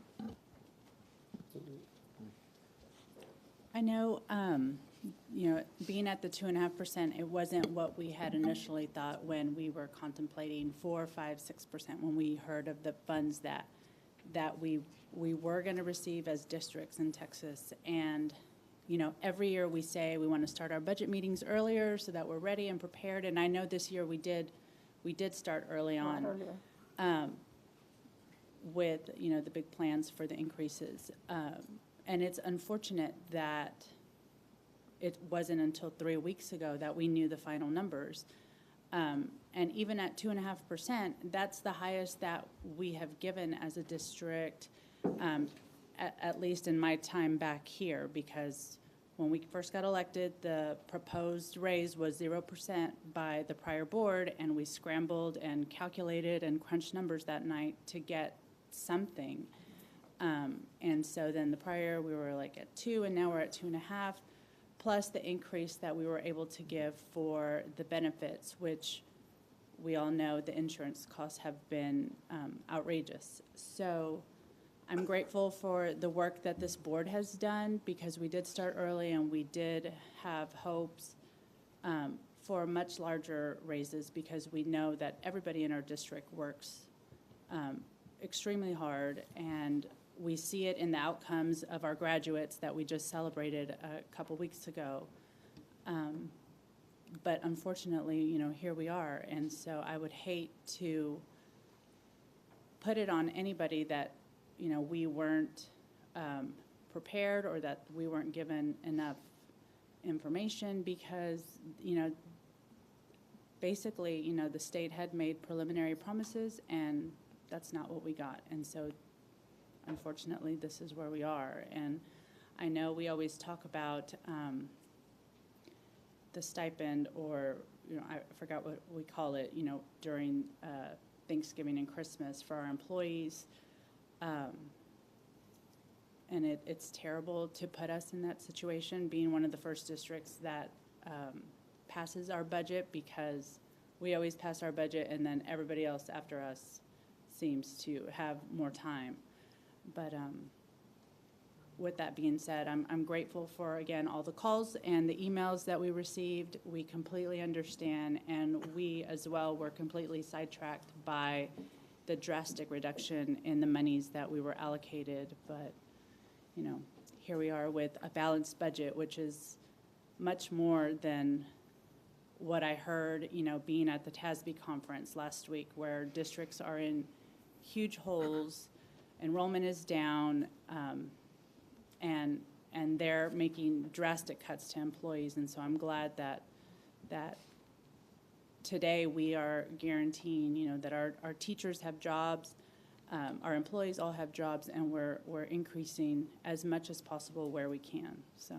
I know, being at the 2.5%, it wasn't what we had initially thought when we were contemplating 4%, 5%, 6%, when we heard of the funds that we were going to receive as districts in Texas. And, every year we say we want to start our budget meetings earlier so that we're ready and prepared. And I know this year we did start early on. With, the big plans for the increases. And it's unfortunate that it wasn't until 3 weeks ago that we knew the final numbers. And even at 2.5%, that's the highest that we have given as a district, at least in my time back here, because when we first got elected, the proposed raise was 0% by the prior board, and we scrambled and calculated and crunched numbers that night to get something. And so then the prior, we were like at 2, and now we're at 2.5, plus the increase that we were able to give for the benefits, which we all know the insurance costs have been outrageous. So I'm grateful for the work that this board has done, because we did start early and we did have hopes for much larger raises, because we know that everybody in our district works extremely hard, and we see it in the outcomes of our graduates that we just celebrated a couple weeks ago. But unfortunately, here we are, and so I would hate to put it on anybody that, we weren't prepared or that we weren't given enough information, because, basically, the state had made preliminary promises, and that's not what we got. And so, unfortunately, this is where we are. And I know we always talk about the stipend, or, I forgot what we call it, during Thanksgiving and Christmas for our employees. and it's terrible to put us in that situation, being one of the first districts that passes our budget, because we always pass our budget and then everybody else after us seems to have more time. But with that being said, I'm grateful for, again, all the calls and the emails that we received. We completely understand, and we as well were completely sidetracked by the drastic reduction in the monies that we were allocated. But, you know, here we are with a balanced budget, which is much more than what I heard, you know, being at the TASB conference last week, where districts are in huge holes, enrollment is down, and they're making drastic cuts to employees. And so I'm glad that today we are guaranteeing, you know, that our teachers have jobs, our employees all have jobs, and we're increasing as much as possible where we can. So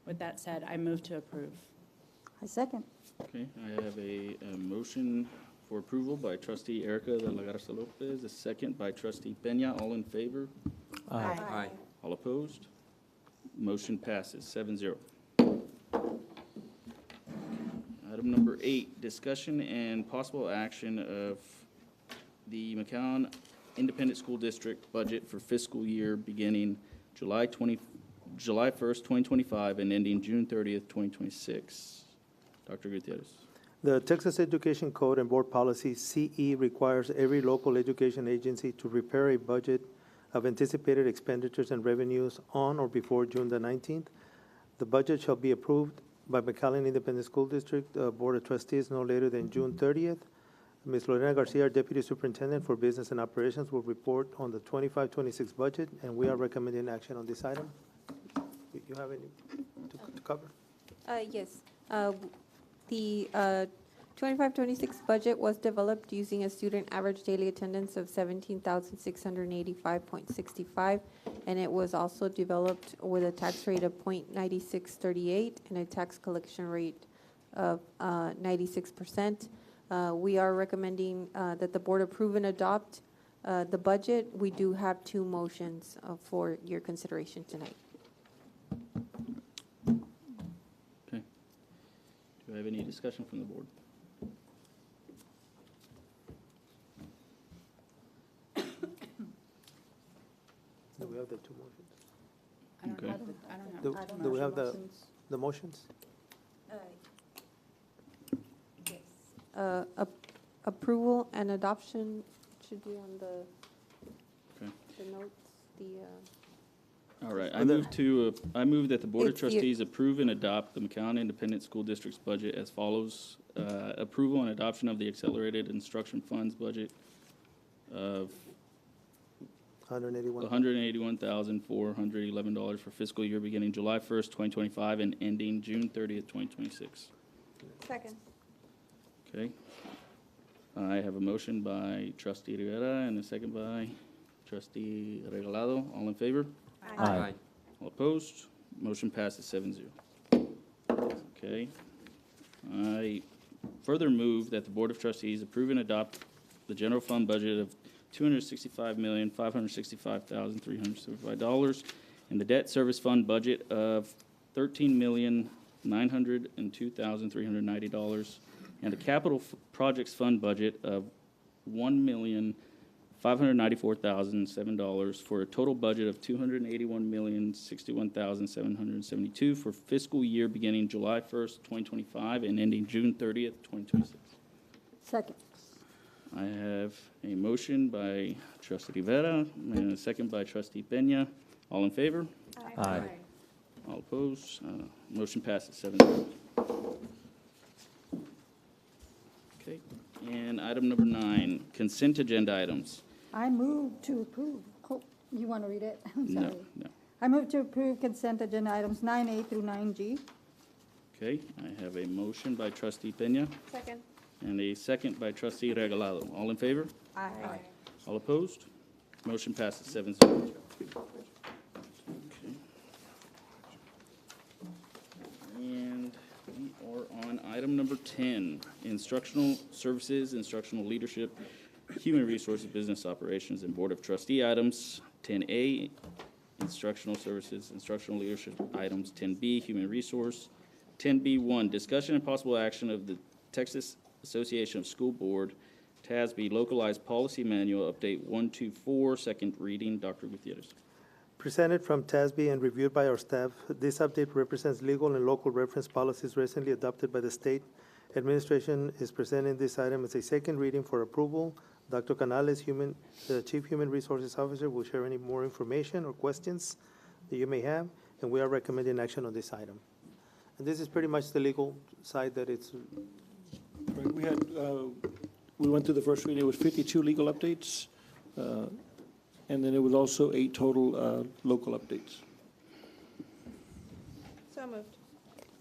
with that said, I move to approve. I second. Okay, I have a motion for approval by trustee Erica de la Garza Lopez, a second by trustee Peña. All in favor? Aye. All opposed? Motion passes 7-0. Item number 8, discussion and possible action of the McAllen Independent School District budget for fiscal year beginning July 1st, 2025 and ending June 30th, 2026. Dr. Gutierrez. The Texas Education Code and Board Policy CE requires every local education agency to prepare a budget of anticipated expenditures and revenues on or before June the 19th. The budget shall be approved by McAllen Independent School District Board of Trustees no later than June 30th. Ms. Lorena Garcia, our Deputy Superintendent for Business and Operations, will report on the 25-26 budget, and we are recommending action on this item. You have any to cover? Yes. The 25-26 budget was developed using a student average daily attendance of 17,685.65, and it was also developed with a tax rate of 0.9638 and a tax collection rate of 96%. We are recommending that the board approve and adopt the budget. We do have 2 motions for your consideration tonight. Okay. Do I have any discussion from the board? Do we have the 2 motions? I don't Okay. have the, I don't have. Do do we have the motions? Yes. Approval and adoption should be on the Okay. notes, All right, I move that the Board of It's your- Trustees approve and adopt the McAllen Independent School District's budget as follows. Approval and adoption of the Accelerated Instruction Funds budget of $181,411 for fiscal year beginning July 1st, 2025 and ending June 30th, 2026. Second. Okay. I have a motion by trustee Rivera and a second by trustee Regalado. All in favor? Aye. All opposed? Motion passes 7-0. Okay. I further move that the Board of Trustees approve and adopt the general fund budget of $265,565,375 and the debt service fund budget of $13,902,390 and the capital projects fund budget of $1,594,007 for a total budget of $281,061,772 for fiscal year beginning July 1st, 2025 and ending June 30th, 2026. Second. I have a motion by trustee Rivera and a second by trustee Peña. All in favor? Aye. All opposed? Motion passes 7-0. Okay, and item number 9, consent agenda items. I move to approve. Oh, you want to read it? I'm No, sorry. no. I move to approve consent agenda items 9A through 9G. Okay, I have a motion by trustee Peña Second. and a second by trustee Regalado. All in favor? Aye. All opposed? Motion passes 7-0. Okay. And we are on item number 10, instructional services, instructional leadership, human resources, business operations, and board of trustee items. 10A, instructional services, instructional leadership items. 10B, human resource. 10B1, discussion and possible action of the Texas Association of School Board, TASB Localized Policy Manual, Update 124, second reading. Dr. Gutierrez. Presented from TASB and reviewed by our staff, this update represents legal and local reference policies recently adopted by the state. Administration is presenting this item as a second reading for approval. Dr. Canales, the Chief Human Resources Officer, will share any more information or questions that you may have, and we are recommending action on this item. And this is pretty much the legal side that it's. Right, we went through the first reading, it was 52 legal updates, and then it was also 8 total local updates. So moved.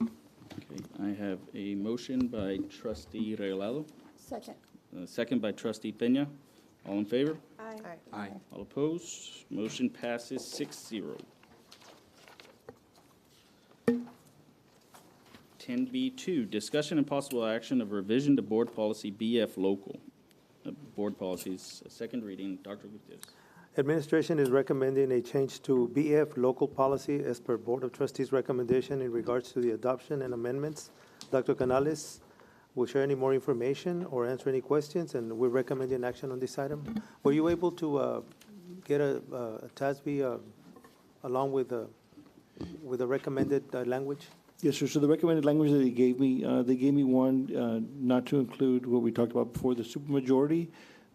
Okay, I have a motion by trustee Regalado, Second. second by trustee Peña. All in favor? Aye. Aye. All opposed? Motion passes 6-0. 10B2, discussion and possible action of revision to board policy BF local. Board policies, second reading. Dr. Gutierrez. Administration is recommending a change to BF local policy as per Board of Trustees recommendation in regards to the adoption and amendments. Dr. Canales will share any more information or answer any questions, and we're recommending action on this item. Were you able to get a TASB along with the recommended language? Yes, sir. So the recommended language that they gave me one, not to include what we talked about before, the supermajority,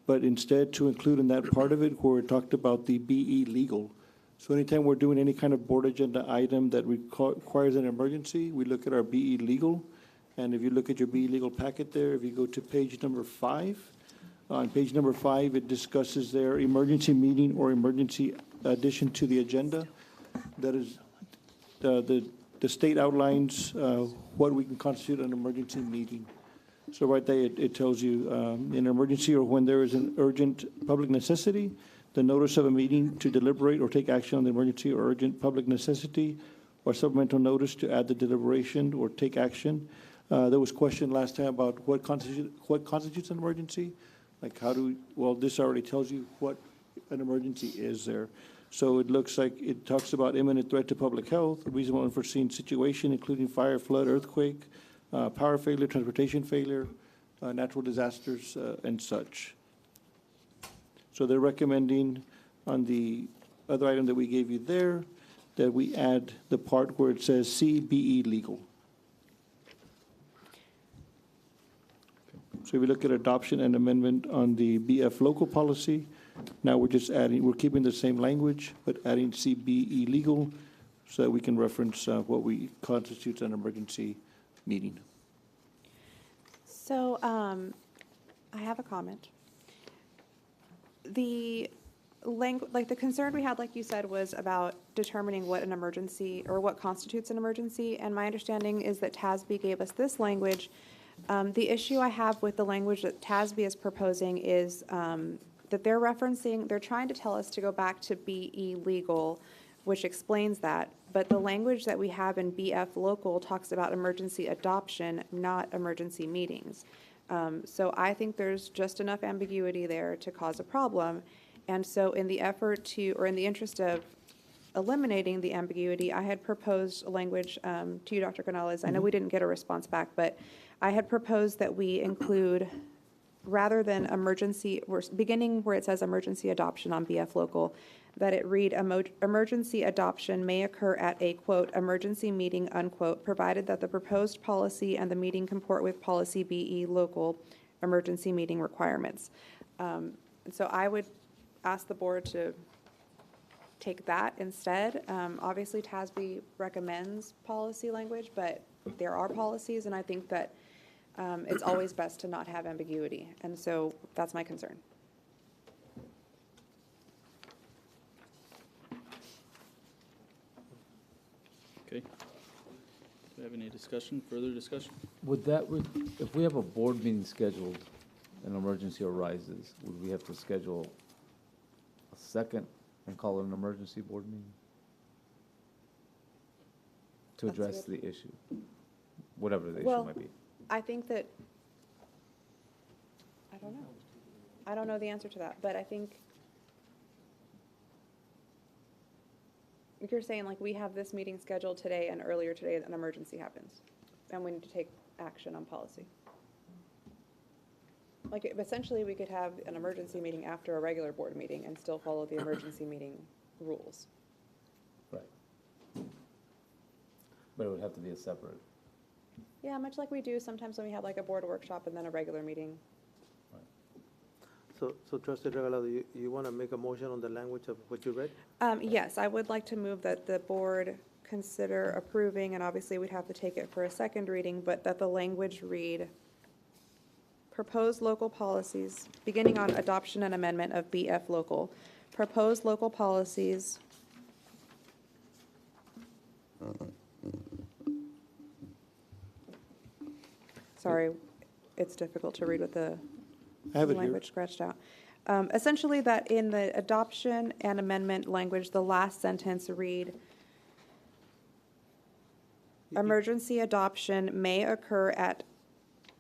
but instead to include in that part of it where it talked about the BE legal. So anytime we're doing any kind of board agenda item that requires an emergency, we look at our BE legal. And if you look at your BE legal packet there, if you go to page number 5, on page number 5, it discusses their emergency meeting or emergency addition to the agenda. That is, the state outlines what we can constitute an emergency meeting. So right there, it tells you in an emergency or when there is an urgent public necessity, the notice of a meeting to deliberate or take action on the emergency or urgent public necessity, or supplemental notice to add the deliberation or take action. There was question last time about what constitutes an emergency. Like well, this already tells you what an emergency is there. So it looks like it talks about imminent threat to public health, reasonable unforeseen situation, including fire, flood, earthquake, power failure, transportation failure, natural disasters, and such. So they're recommending on the other item that we gave you there that we add the part where it says CBE legal. So if we look at adoption and amendment on the BF local policy, now we're keeping the same language, but adding CBE legal so that we can reference what we constitutes an emergency meeting. So, I have a comment. The the concern we had, like you said, was about determining what an emergency or what constitutes an emergency. And my understanding is that TASB gave us this language. The issue I have with the language that TASB is proposing is that they're trying to tell us to go back to BE legal, which explains that. But the language that we have in BF local talks about emergency adoption, not emergency meetings. So I think there's just enough ambiguity there to cause a problem. And so in the interest of eliminating the ambiguity, I had proposed a language to you, Dr. Canales. I know we didn't get a response back, but I had proposed that we include, rather than emergency, we're beginning where it says emergency adoption on BF local, that it read emergency adoption may occur at a, quote, emergency meeting, unquote, provided that the proposed policy and the meeting comport with policy BE local emergency meeting requirements. And so I would ask the board to take that instead. Obviously, TASB recommends policy language, but there are policies, and I think that it's always best to not have ambiguity. And so that's my concern. Okay. Do we have any further discussion? Would that, if we have a board meeting scheduled, an emergency arises, would we have to schedule a second and call it an emergency board meeting to address the issue, whatever the issue might be? I think that, I don't know the answer to that, but I think You're saying like we have this meeting scheduled today and earlier today an emergency happens and we need to take action on policy. Like essentially we could have an emergency meeting after a regular board meeting and still follow the emergency meeting rules. Right. But it would have to be a separate. Yeah, much like we do sometimes when we have like a board workshop and then a regular meeting. So Trustee Regalado, you want to make a motion on the language of what you read? Yes, I would like to move that the board consider approving, and obviously we'd have to take it for a second reading, but that the language read, proposed local policies, beginning on adoption and amendment of BF local, proposed local policies sorry, it's difficult to read with the I have it here. language scratched out. Essentially that in the adoption and amendment language, the last sentence read, emergency adoption may occur at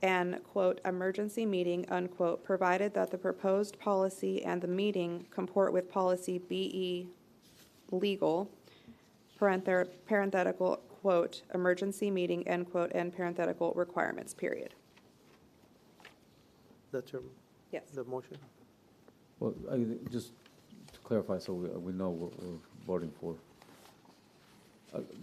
an, quote, emergency meeting, unquote, provided that the proposed policy and the meeting comport with policy BE legal, parenthetical, quote, emergency meeting, end quote, and parenthetical requirements, period. That's your, Yes. the motion? Well, just to clarify, so we know what we're voting for.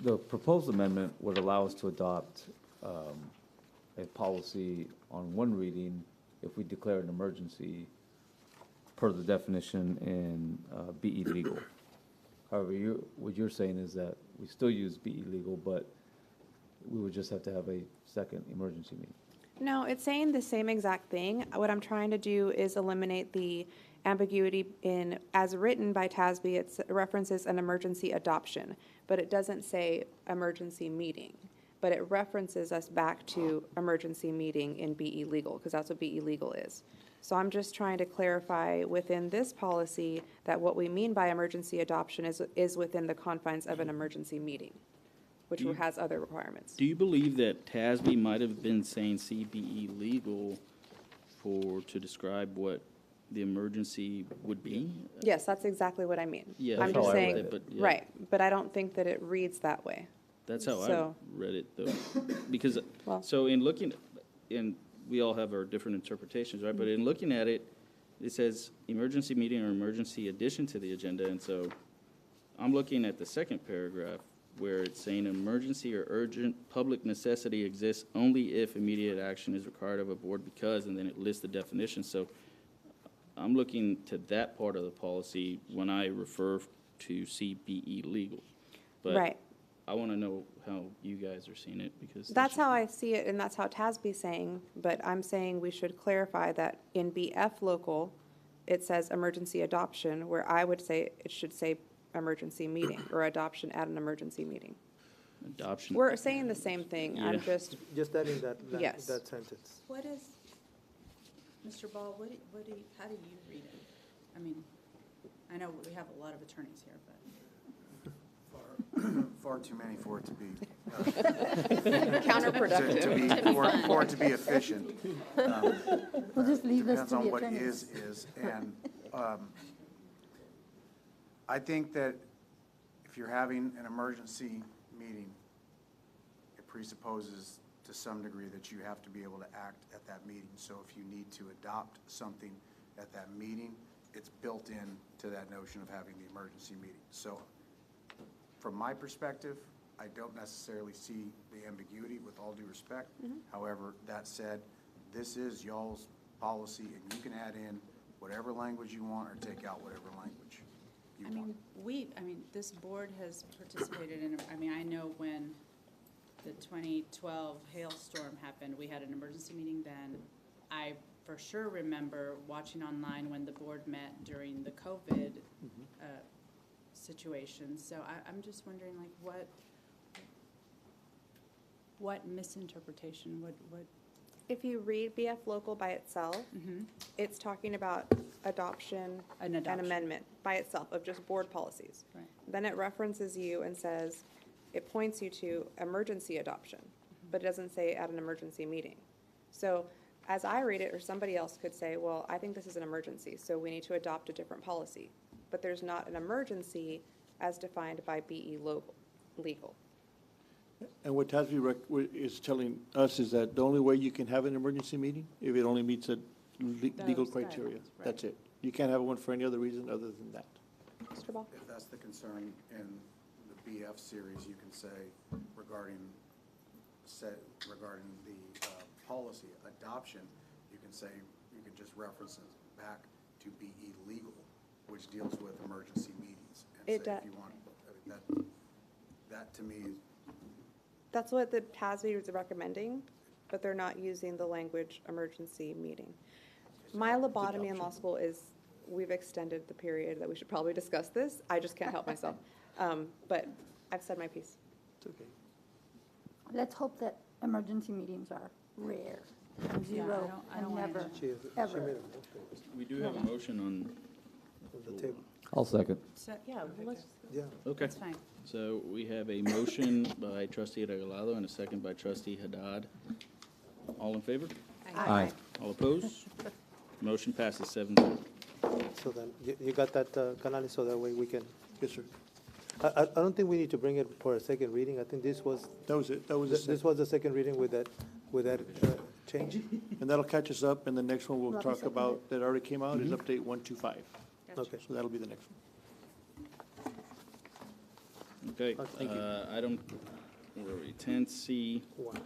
The proposed amendment would allow us to adopt a policy on one reading if we declare an emergency per the definition in BE legal. However, what you're saying is that we still use BE legal, but we would just have to have a second emergency meeting. No, it's saying the same exact thing. What I'm trying to do is eliminate the ambiguity in, as written by TASB, it references an emergency adoption, but it doesn't say emergency meeting. But it references us back to emergency meeting in BE legal, because that's what BE legal is. So I'm just trying to clarify within this policy that what we mean by emergency adoption is within the confines of an emergency meeting, which has other requirements. Do you believe that TASB might have been saying CBE legal to describe what the emergency would be? Yes, that's exactly what I mean. Yeah, I'm that's how just I read saying, it, but yeah. right, but I don't think that it reads that way. That's how So- I read it, though. Because, Well- so in looking, and we all have our different interpretations, right? But in looking at it, it says emergency meeting or emergency addition to the agenda. And so I'm looking at the second paragraph where it's saying emergency or urgent public necessity exists only if immediate action is required of a board because, and then it lists the definition. So I'm looking to that part of the policy when I refer to CBE legal. But Right. I want to know how you guys are seeing it because That's how I see it, and that's how TASB's saying, but I'm saying we should clarify that in BF local, it says emergency adoption, where I would say it should say emergency meeting, or adoption at an emergency meeting. adoption. We're saying the same thing, I'm Yeah. just, Just adding that, Yes. that sentence. What is, Mr. Ball, how do you read it? I mean, I know we have a lot of attorneys here, but. Far too many for it to be. counterproductive. For it to be efficient. We'll just leave this Depends to on the what attorneys. is, and I think that if you're having an emergency meeting, it presupposes to some degree that you have to be able to act at that meeting. So if you need to adopt something at that meeting, it's built in to that notion of having the emergency meeting. So from my perspective, I don't necessarily see the ambiguity, with all due respect. However, that said, this is y'all's policy, and you can add in whatever language you want or take out whatever language you want. This board has participated in, I know when the 2012 hailstorm happened, we had an emergency meeting then. I for sure remember watching online when the board met during the COVID situation. So I'm just wondering, like, what misinterpretation would If you read BF local by itself, it's talking about adoption an and adoption? amendment by itself of just board policies. Right. Then it references you and says, it points you to emergency adoption, but it doesn't say at an emergency meeting. So as I read it, or somebody else could say, well, I think this is an emergency, so we need to adopt a different policy. But there's not an emergency as defined by BE Legal. And what is telling us is that the only way you can have an emergency meeting, if it only meets a legal criteria. right. That's it. You can't have one for any other reason other than that. Mr. Ball? If that's the concern in the BF series, you can say regarding the policy adoption, you can say, you can just reference it back to BE Legal, which deals with emergency meetings. And It say does. if you want, I mean, that to me, That's what the TASB is recommending, but they're not using the language emergency meeting. My lobotomy in law school is, we've extended the period that we should probably discuss this. I just can't help myself. But I've said my piece. It's okay. Let's hope that emergency meetings are rare, and Yeah, zero, I don't and wanna- never, She made ever. a motion We do have a motion on, on the table. I'll second. So, yeah, well, let's, Yeah. okay. that's fine. So we have a motion by trustee Regalado and a second by trustee Haddad. All in favor? Aye. All opposed? Motion passes 7-0. So then, you got that, Canales, so that way we can, Yes, sir. I don't think we need to bring it for a second reading. I think this was, That was it. That was this it. was the second reading with that change. And that'll catch us up, and the next one we'll Love talk second. about, that already came out, is update 125. Okay. So that'll be the next one. Okay, Thank you. item, where are we, 10C. One.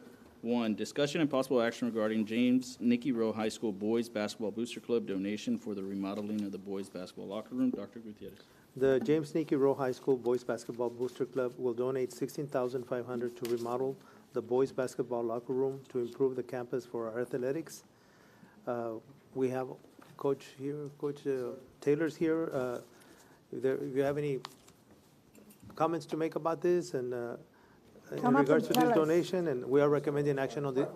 1, discussion and possible action regarding James Nicky Rowe High School Boys Basketball Booster Club donation for the remodeling of the boys' basketball locker room. Dr. Gutierrez. The James Nicky Rowe High School Boys Basketball Booster Club will donate $16,500 to remodel the boys' basketball locker room to improve the campus for our athletics. We have Coach here, Coach Taylor's here. If you have any comments to make about this and in Come up and regards to this tell us. donation, and we are recommending action on this.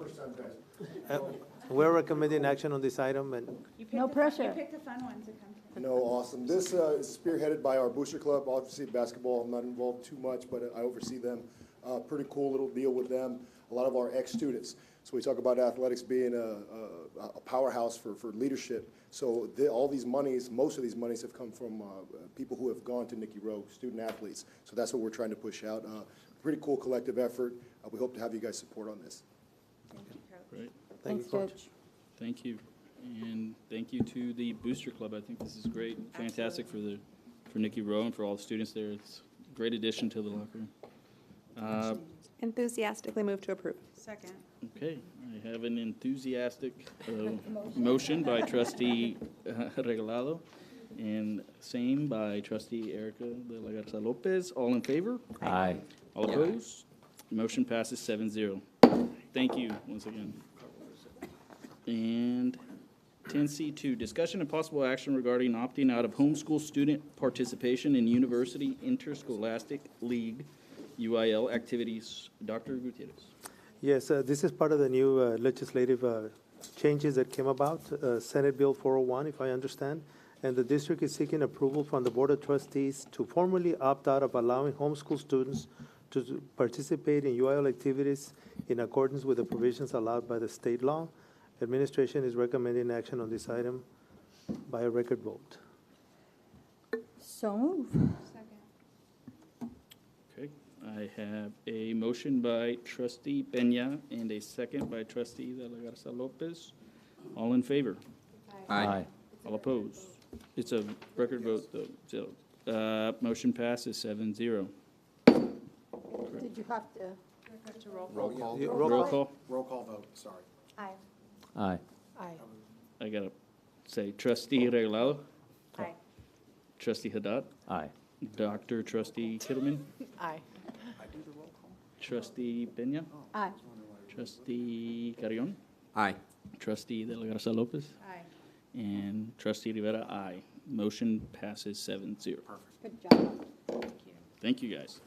We're recommending action on this item, and No pressure. No, awesome. This is spearheaded by our booster club. Obviously, basketball, I'm not involved too much, but I oversee them. Pretty cool little deal with them. A lot of our ex-students. So we talk about athletics being a powerhouse for leadership. So all these monies, most of these monies have come from people who have gone to Nicky Rowe, student athletes. So that's what we're trying to push out. Pretty cool collective effort. We hope to have you guys support on this. Great, thank you, Thanks, Coach. Coach. thank you. And thank you to the Booster Club. I think this is great, fantastic for Nicky Rowe and for all the students there. It's a great addition to the locker room. Enthusiastically move to approve. Second. Okay, I have an enthusiastic motion by trustee Regalado and same by trustee Erica de la Garza Lopez. All in favor? Aye. All opposed? Motion passes 7-0. Thank you once again. And 10C2, discussion and possible action regarding opting out of homeschool student participation in University Interscholastic League, UIL activities. Dr. Gutierrez. Yes, this is part of the new legislative changes that came about, Senate Bill 401, if I understand. And the district is seeking approval from the Board of Trustees to formally opt out of allowing homeschool students to participate in UIL activities in accordance with the provisions allowed by the state law. Administration is recommending action on this item by a record vote. So move. Okay, I have a motion by trustee Peña and a second by trustee de la Garza Lopez. All in favor? Aye. All opposed? It's a record vote, though, so, motion passes 7-0. Did you have to? Roll call. Roll call. roll call vote, sorry. Aye. Aye. Aye. I gotta say trustee Regalado, Aye. trustee Haddad, Aye. Dr. Trustee Kittleman, Aye. trustee Peña, Aye. trustee Carrion, Aye. trustee de la Garza Lopez, Aye. and trustee Rivera, aye. Motion passes 7-0. Good job. Thank you, guys.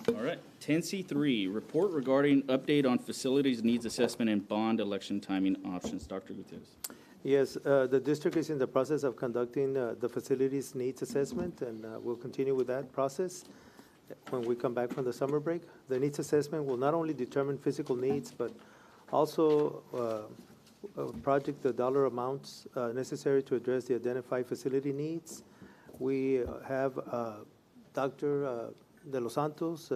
All right, 10C3, report regarding update on facilities needs assessment and bond election timing options. Dr. Gutierrez. Yes, the district is in the process of conducting the facilities needs assessment, and we'll continue with that process when we come back from the summer break. The needs assessment will not only determine physical needs, but also project the dollar amounts necessary to address the identified facility needs. We have Dr. De Los Santos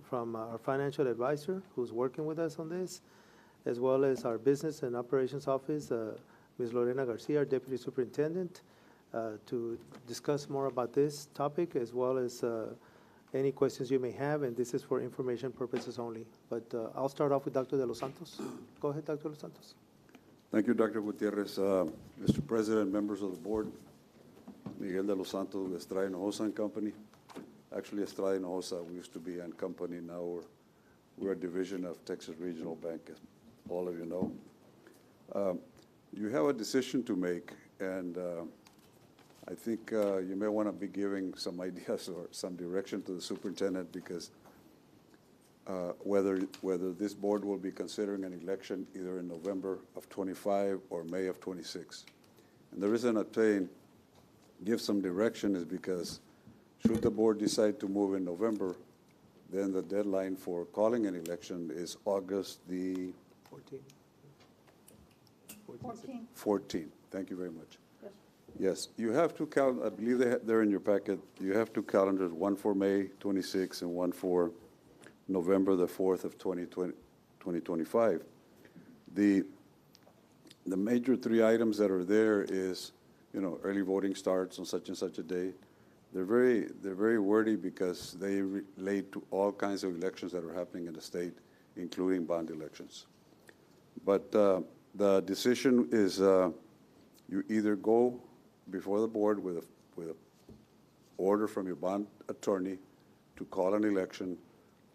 from our financial advisor who's working with us on this, as well as our business and operations office, Ms. Lorena Garcia, our deputy superintendent, to discuss more about this topic, as well as any questions you may have, and this is for information purposes only. But I'll start off with Dr. De Los Santos. Go ahead, Dr. De Los Santos. Thank you, Dr. Gutierrez. Mr. President, members of the board, Miguel De Los Santos with Estrada Hinojosa and Company. Actually, Estrada Hinojosa, we used to be and Company. Now we're a division of Texas Regional Bank, as all of you know. You have a decision to make, and I think you may want to be giving some ideas or some direction to the superintendent, because whether this board will be considering an election either in November of 25 or May of 26. And the reason I'm saying give some direction is because should the board decide to move in November, then the deadline for calling an election is August the 14th. Thank you very much. Yes, you have two calendars. I believe they're in your packet. You have two calendars, one for May 26 and one for November the 4th of 2025. The major three items that are there is, early voting starts on such and such a day. They're very wordy because they relate to all kinds of elections that are happening in the state, including bond elections. But the decision is you either go before the board with a order from your bond attorney to call an election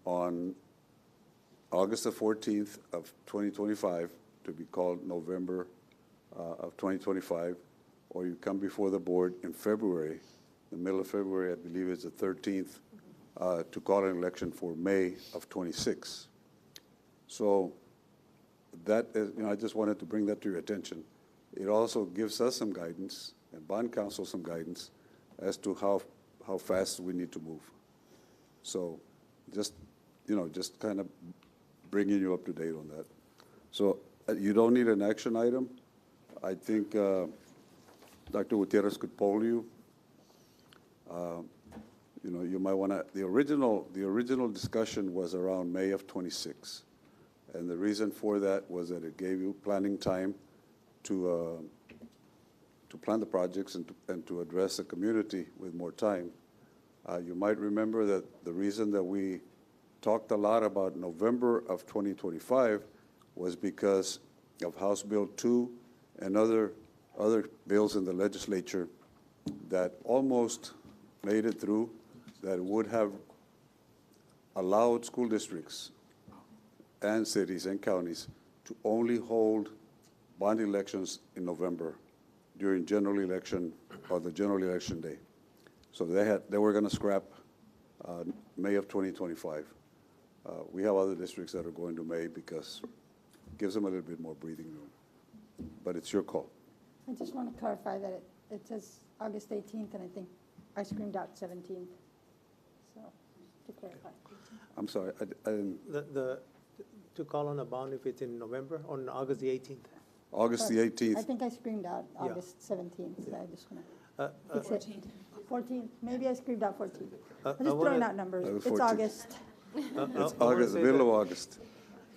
on August the 14th of 2025 to be called November of 2025, or you come before the board in February, the middle of February, I believe it's the 13th, to call an election for May of 26. So that is, I just wanted to bring that to your attention. It also gives us some guidance and bond counsel some guidance as to how fast we need to move. So just kind of bringing you up to date on that. So you don't need an action item. I think Dr. Gutierrez could poll you. You might want to. The original discussion was around May of 26, and the reason for that was that it gave you planning time to plan the projects and to address the community with more time. You might remember that the reason that we talked a lot about November of 2025 was because of House Bill 2 and other bills in the legislature that almost made it through, that would have allowed school districts and cities and counties to only hold bond elections in November during general election or the general election day. So they were going to scrap May of 2025. We have other districts that are going to May because it gives them a little bit more breathing room. But it's your call. I just want to clarify that it says August 18th, and I think I screamed out 17th. So, to clarify. I'm sorry, I didn't. To call on a bond if it's in November, on August the 18th. August the 18th. I think I screamed out August 17th, so I just want to fix it. 14th, maybe I screamed out 14th. I'm just throwing out numbers. It's August. It's August, the middle of August.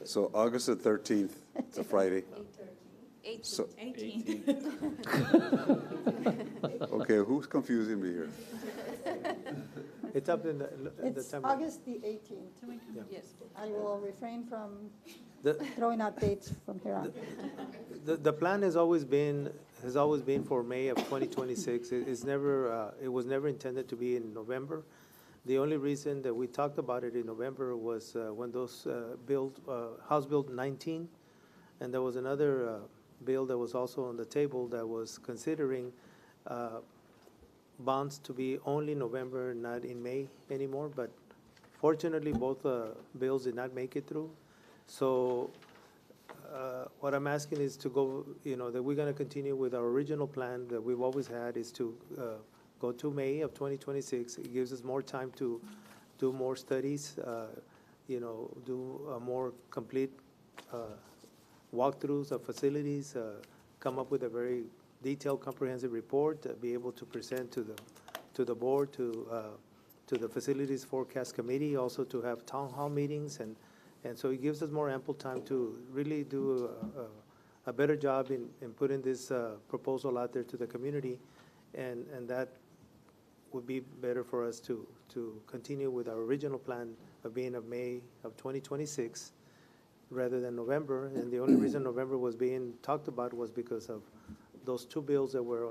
So August the 13th, it's a Friday. 18th. So, 18th. Okay, who's confusing me here? It's up in the It's timeline. August the 18th. Yes. I will refrain from throwing out dates from here on. The plan has always been for May of 2026. It was never intended to be in November. The only reason that we talked about it in November was when those House Bill 19, and there was another bill that was also on the table that was considering bonds to be only November, not in May anymore. But fortunately, both bills did not make it through. So what I'm asking is to go, that we're going to continue with our original plan that we've always had, is to go to May of 2026. It gives us more time to do more studies, do a more complete walkthroughs of facilities, come up with a very detailed, comprehensive report, be able to present to the board, to the Facilities Forecast Committee, also to have town hall meetings, and so it gives us more ample time to really do a better job in putting this proposal out there to the community, and that would be better for us to continue with our original plan of being of May of 2026 rather than November. And the only reason November was being talked about was because of those two bills that were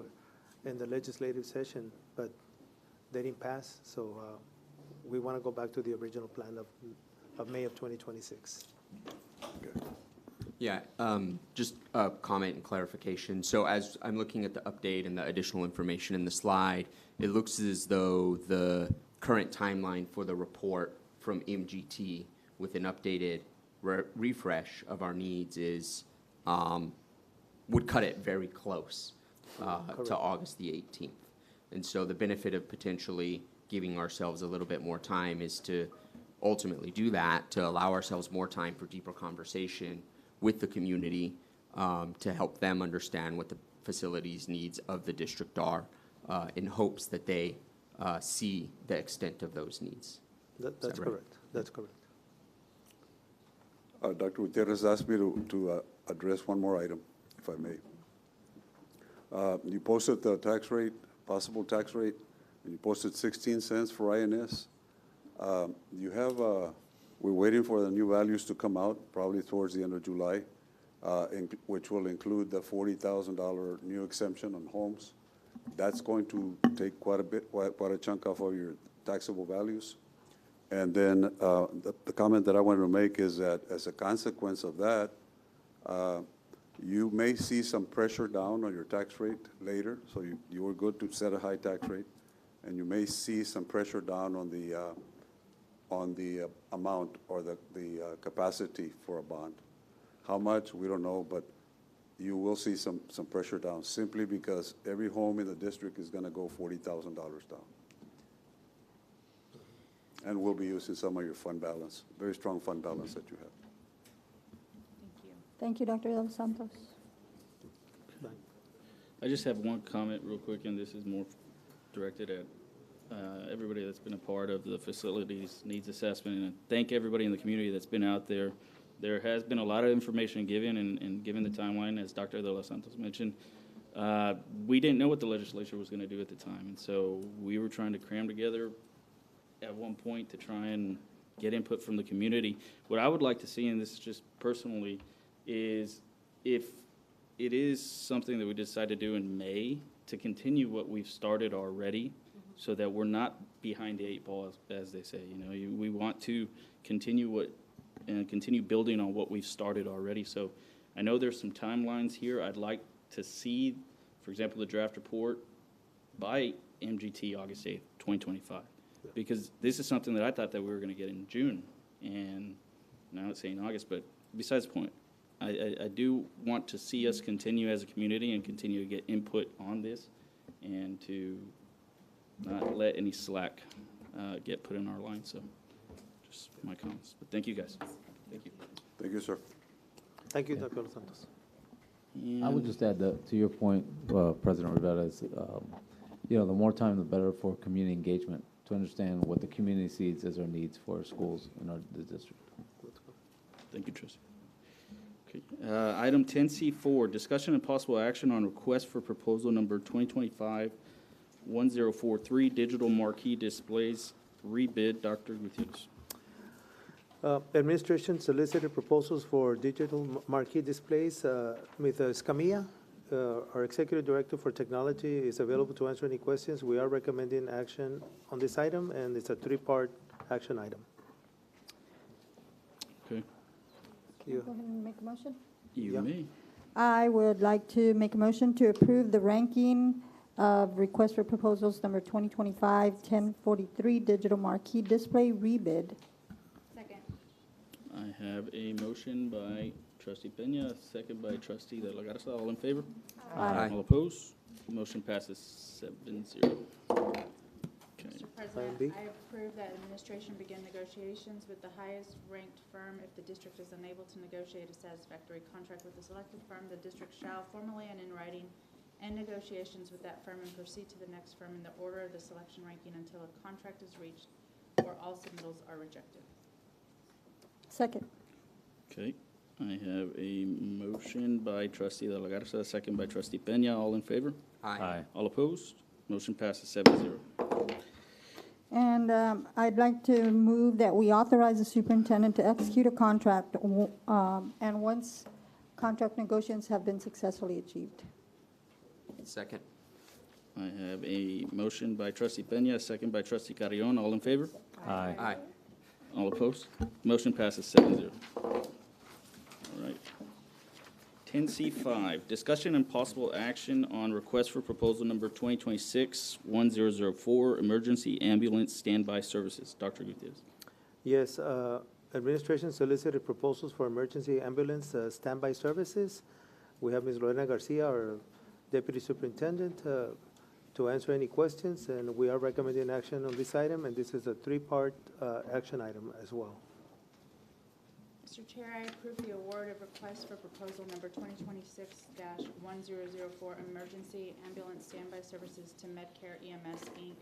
in the legislative session, but they didn't pass. So we want to go back to the original plan of May of 2026. Yeah, just a comment and clarification. So as I'm looking at the update and the additional information in the slide, it looks as though the current timeline for the report from MGT with an updated refresh of our needs is, would cut it very close to August the 18th. And so the benefit of potentially giving ourselves a little bit more time is to ultimately do that, to allow ourselves more time for deeper conversation with the community, to help them understand what the facilities needs of the district are, in hopes that they see the extent of those needs. That's correct. That's correct. Dr. Gutierrez asked me to address one more item, if I may. You posted the tax rate, possible tax rate, and you posted 16 cents for INS. You have, we're waiting for the new values to come out, probably towards the end of July, which will include the $40,000 new exemption on homes. That's going to take quite a chunk off of your taxable values. And then the comment that I wanted to make is that as a consequence of that, you may see some pressure down on your tax rate later. So you were good to set a high tax rate, and you may see some pressure down on the amount or the capacity for a bond. How much, we don't know, but you will see some pressure down simply because every home in the district is going to go $40,000 down. And we'll be using some of your fund balance, very strong fund balance that you have. Thank you, Dr. Los Santos. I just have one comment real quick, and this is more directed at everybody that's been a part of the facilities needs assessment, and I thank everybody in the community that's been out there. There has been a lot of information given, and given the timeline, as Dr. De Los Santos mentioned, we didn't know what the legislature was going to do at the time, and so we were trying to cram together at one point to try and get input from the community. What I would like to see, and this is just personally, is if it is something that we decide to do in May, to continue what we've started already, so that we're not behind the 8 ball, as they say. You know, we want to continue continue building on what we've started already. So I know there's some timelines here. I'd like to see, for example, the draft report by MGT August 8th, 2025. Because this is something that I thought that we were going to get in June, and now it's saying August, but besides the point, I do want to see us continue as a community and continue to get input on this, and to not let any slack get put in our line. So just my comments. But thank you, guys. Thank you. Thank you, sir. Thank you, Dr. Los Santos. I would just add that, to your point, President Rivera, is, you know, the more time, the better for community engagement, to understand what the community sees as our needs for our schools in the district. Thank you, Trustee. Okay. Item 10C4, discussion and possible action on request for proposal number 2025-1043, digital marquee displays rebid. Dr. Gutierrez. Administration solicited proposals for digital marquee displays. With Escamilla, our Executive Director for Technology, is available to answer any questions. We are recommending action on this item, and it's a 3-part action item. Okay. Go ahead and make a motion. You may. I would like to make a motion to approve the ranking of request for proposals number 2025-1043, digital marquee display rebid. Second. I have a motion by Trustee Pena, a second by Trustee De La Garza. All in favor? Aye. All opposed? Motion passes 7-0. Okay. Mr. President, I approve that administration begin negotiations with the highest ranked firm. If the district is unable to negotiate a satisfactory contract with the selected firm, the district shall formally and in writing and negotiations with that firm and proceed to the next firm in the order of the selection ranking until a contract is reached or all submittals are rejected. Second. Okay, I have a motion by trustee De La Garza, a second by trustee Peña. All in favor? Aye. All opposed? Motion passes 7-0. And I'd like to move that we authorize the superintendent to execute a contract, and once contract negotiations have been successfully achieved. Second. I have a motion by trustee Peña, a second by trustee Carrion. All in favor? Aye. Aye. All opposed? Motion passes 7-0. All right. 10C5, discussion and possible action on request for proposal number 2026-1004, emergency ambulance standby services. Dr. Gutierrez. Yes, administration solicited proposals for emergency ambulance standby services. We have Ms. Lorena Garcia, our deputy superintendent, to answer any questions, and we are recommending action on this item, and this is a three-part action item as well. Mr. Chair, I approve the award of request for proposal number 2026-1004, emergency ambulance standby services to Medcare EMS, Inc.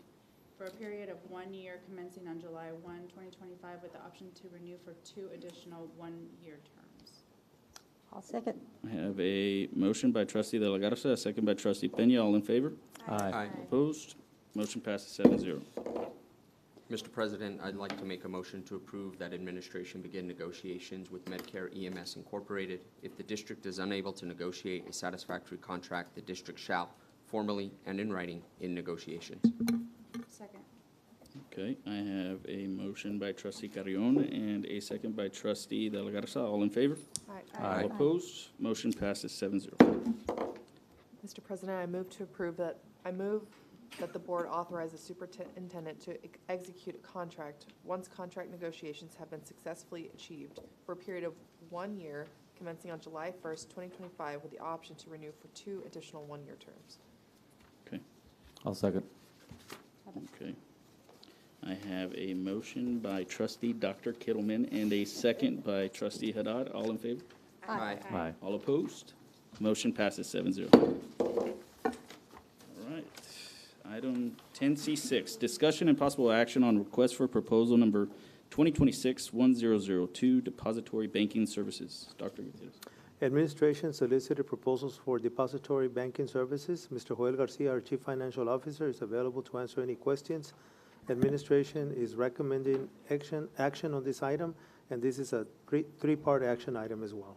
for a period of 1 year commencing on July 1, 2025, with the option to renew for 2 additional one-year terms. I'll second. I have a motion by trustee De La Garza, a second by trustee Peña. All in favor? Aye. Opposed? Motion passes 7-0. Mr. President, I'd like to make a motion to approve that administration begin negotiations with Medcare EMS Incorporated. If the district is unable to negotiate a satisfactory contract, the district shall formally and in writing in negotiations. Second. Okay, I have a motion by trustee Carrion and a second by trustee De La Garza. All in favor? Aye. All opposed? Motion passes 7-0. Mr. President, I move that the board authorize the superintendent to execute a contract once contract negotiations have been successfully achieved for a period of 1 year commencing on July 1st, 2025, with the option to renew for 2 additional one-year terms. Okay, I'll second. okay. I have a motion by trustee Dr. Kittleman and a second by trustee Haddad. All in favor? Aye. Aye. All opposed? Motion passes 7-0. All right. Item 10C6, discussion and possible action on request for proposal number 2026-1002, depository banking services. Dr. Gutierrez. Administration solicited proposals for depository banking services. Mr. Joel Garcia, our Chief Financial Officer, is available to answer any questions. Administration is recommending action on this item, and this is a three-part action item as well.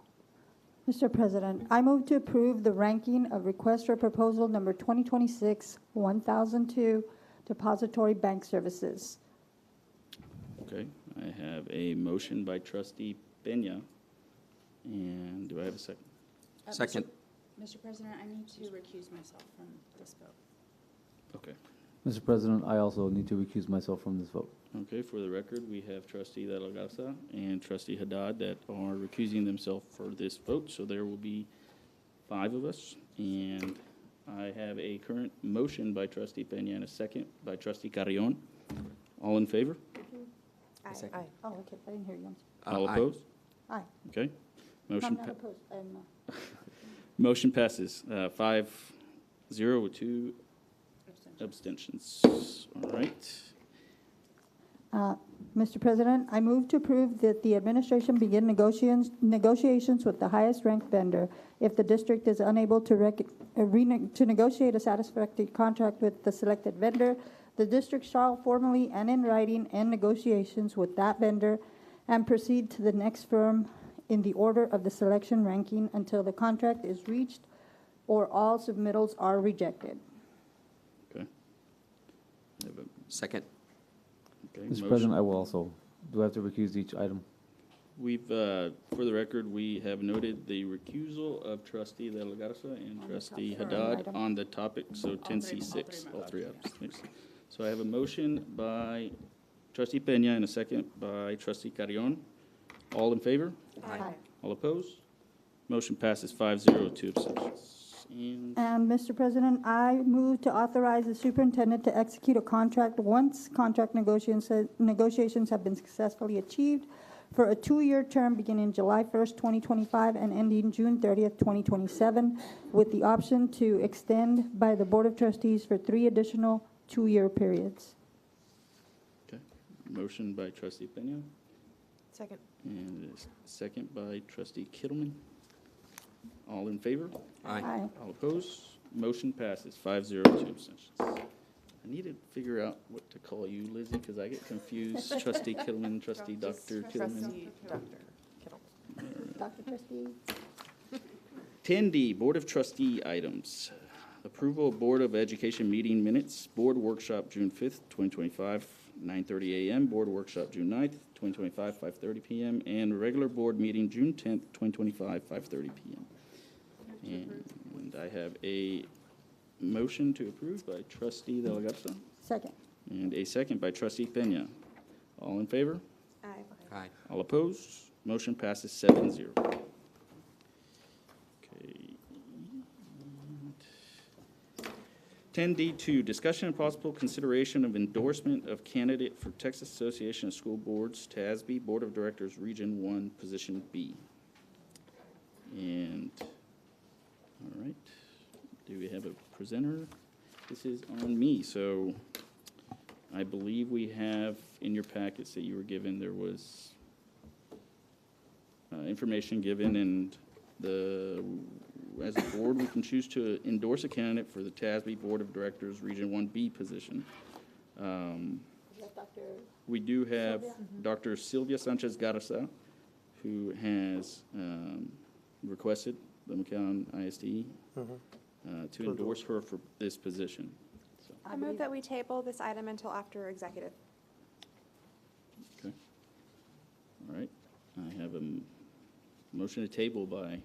Mr. President, I move to approve the ranking of request for proposal number 2026-1002, depository bank services. Okay, I have a motion by trustee Peña. And do I have a second? Second. Mr. President, I need to recuse myself from this vote. Okay. Mr. President, I also need to recuse myself from this vote. Okay, for the record, we have trustee De La Garza and trustee Haddad that are recusing themselves for this vote, so there will be 5 of us. And I have a current motion by trustee Peña and a second by trustee Carrion. All in favor? Aye. Second. Aye. Oh, okay, I didn't hear you. All Aye. opposed? Aye. Okay. I'm Motion not pa- opposed. motion passes 5-0 with 2 abstentions. All right. Mr. President, I move to approve that the administration begin negotiations with the highest ranked vendor. If the district is unable to negotiate a satisfactory contract with the selected vendor, the district shall formally and in writing end negotiations with that vendor and proceed to the next firm in the order of the selection ranking until the contract is reached or all submittals are rejected. Okay. I have a- Second. Okay, Mr. motion. President, I will also, do I have to recuse each item? We've, for the record, we have noted the recusal of trustee De La Garza and trustee Haddad item. on the topic, so 10C6, all three items. Thanks. So I have a motion by trustee Peña and a second by trustee Carrion. All in favor? Aye. All opposed? Motion passes 5-0, 2 abstentions. And Mr. President, I move to authorize the superintendent to execute a contract once contract negotiations have been successfully achieved for a 2-year term beginning July 1st, 2025 and ending June 30th, 2027, with the option to extend by the Board of Trustees for 3 additional 2-year periods. Okay. Motion by trustee Pena Second. and a second by trustee Kittleman. All in favor? Aye. All opposed? Motion passes 5-0, 2 abstentions. I need to figure out what to call you, Lizzie, because I get confused. Trustee Kittleman, trustee Dr. Kittleman. Trustee Dr. Kittle. Dr. Trustee? 10D, Board of Trustee items. Approval of Board of Education meeting minutes, Board Workshop June 5th, 2025, 9:30 a.m., Board Workshop June 9th, 2025, 5:30 p.m., and regular board meeting June 10th, 2025, 5:30 p.m. And I have a motion to approve by trustee De La Garza Second. and a second by trustee Pena. All in favor? Aye. Aye. All opposed? Motion passes 7-0. Okay. 10D2, discussion and possible consideration of endorsement of candidate for Texas Association of School Boards, TASB, Board of Directors, Region 1, Position B. And, all right, do we have a presenter? This is on me, so I believe we have in your packets that you were given, there was information given, and as a board, we can choose to endorse a candidate for the TASB Board of Directors Region 1B position. We do have Dr. Sylvia Sanchez Garza, who has requested the McAllen ISD to endorse her for this position. So, I move that we table this item until after executive. okay. All right. I have a motion to table by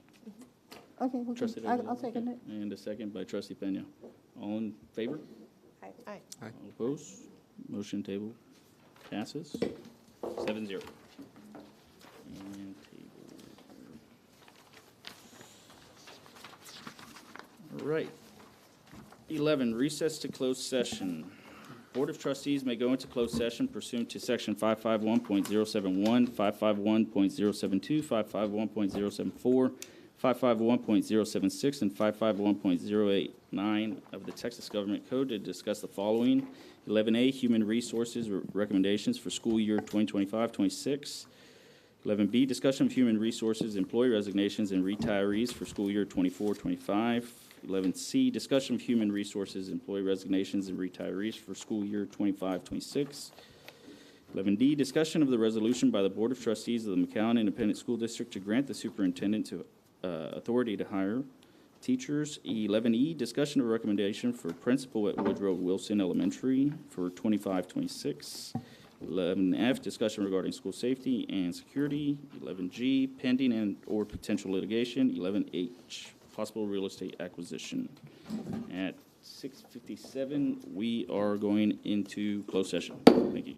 Okay, we trustee. can, I'll second it. And a second by trustee Pena. All in favor? Aye. Aye. All opposed? Motion table passes 7-0. And table. All right. 11, recess to closed session. Board of Trustees may go into closed session pursuant to Section 551.071, 551.072, 551.074, 551.076, and 551.089 of the Texas Government Code to discuss the following. 11A, Human Resources Recommendations for School Year 2025-26. 11B, Discussion of Human Resources Employee Resignations and Retirees for School Year 24-25. 11C, Discussion of Human Resources Employee Resignations and Retirees for School Year 25-26. 11D, Discussion of the resolution by the Board of Trustees of the McAllen Independent School District to grant the superintendent to authority to hire teachers. 11E, Discussion of recommendation for principal at Woodrow Wilson Elementary for 25-26. 11F, Discussion regarding school safety and security. 11G, Pending and/or potential litigation. 11H, Possible real estate acquisition. At 6:57, we are going into closed session. Thank you.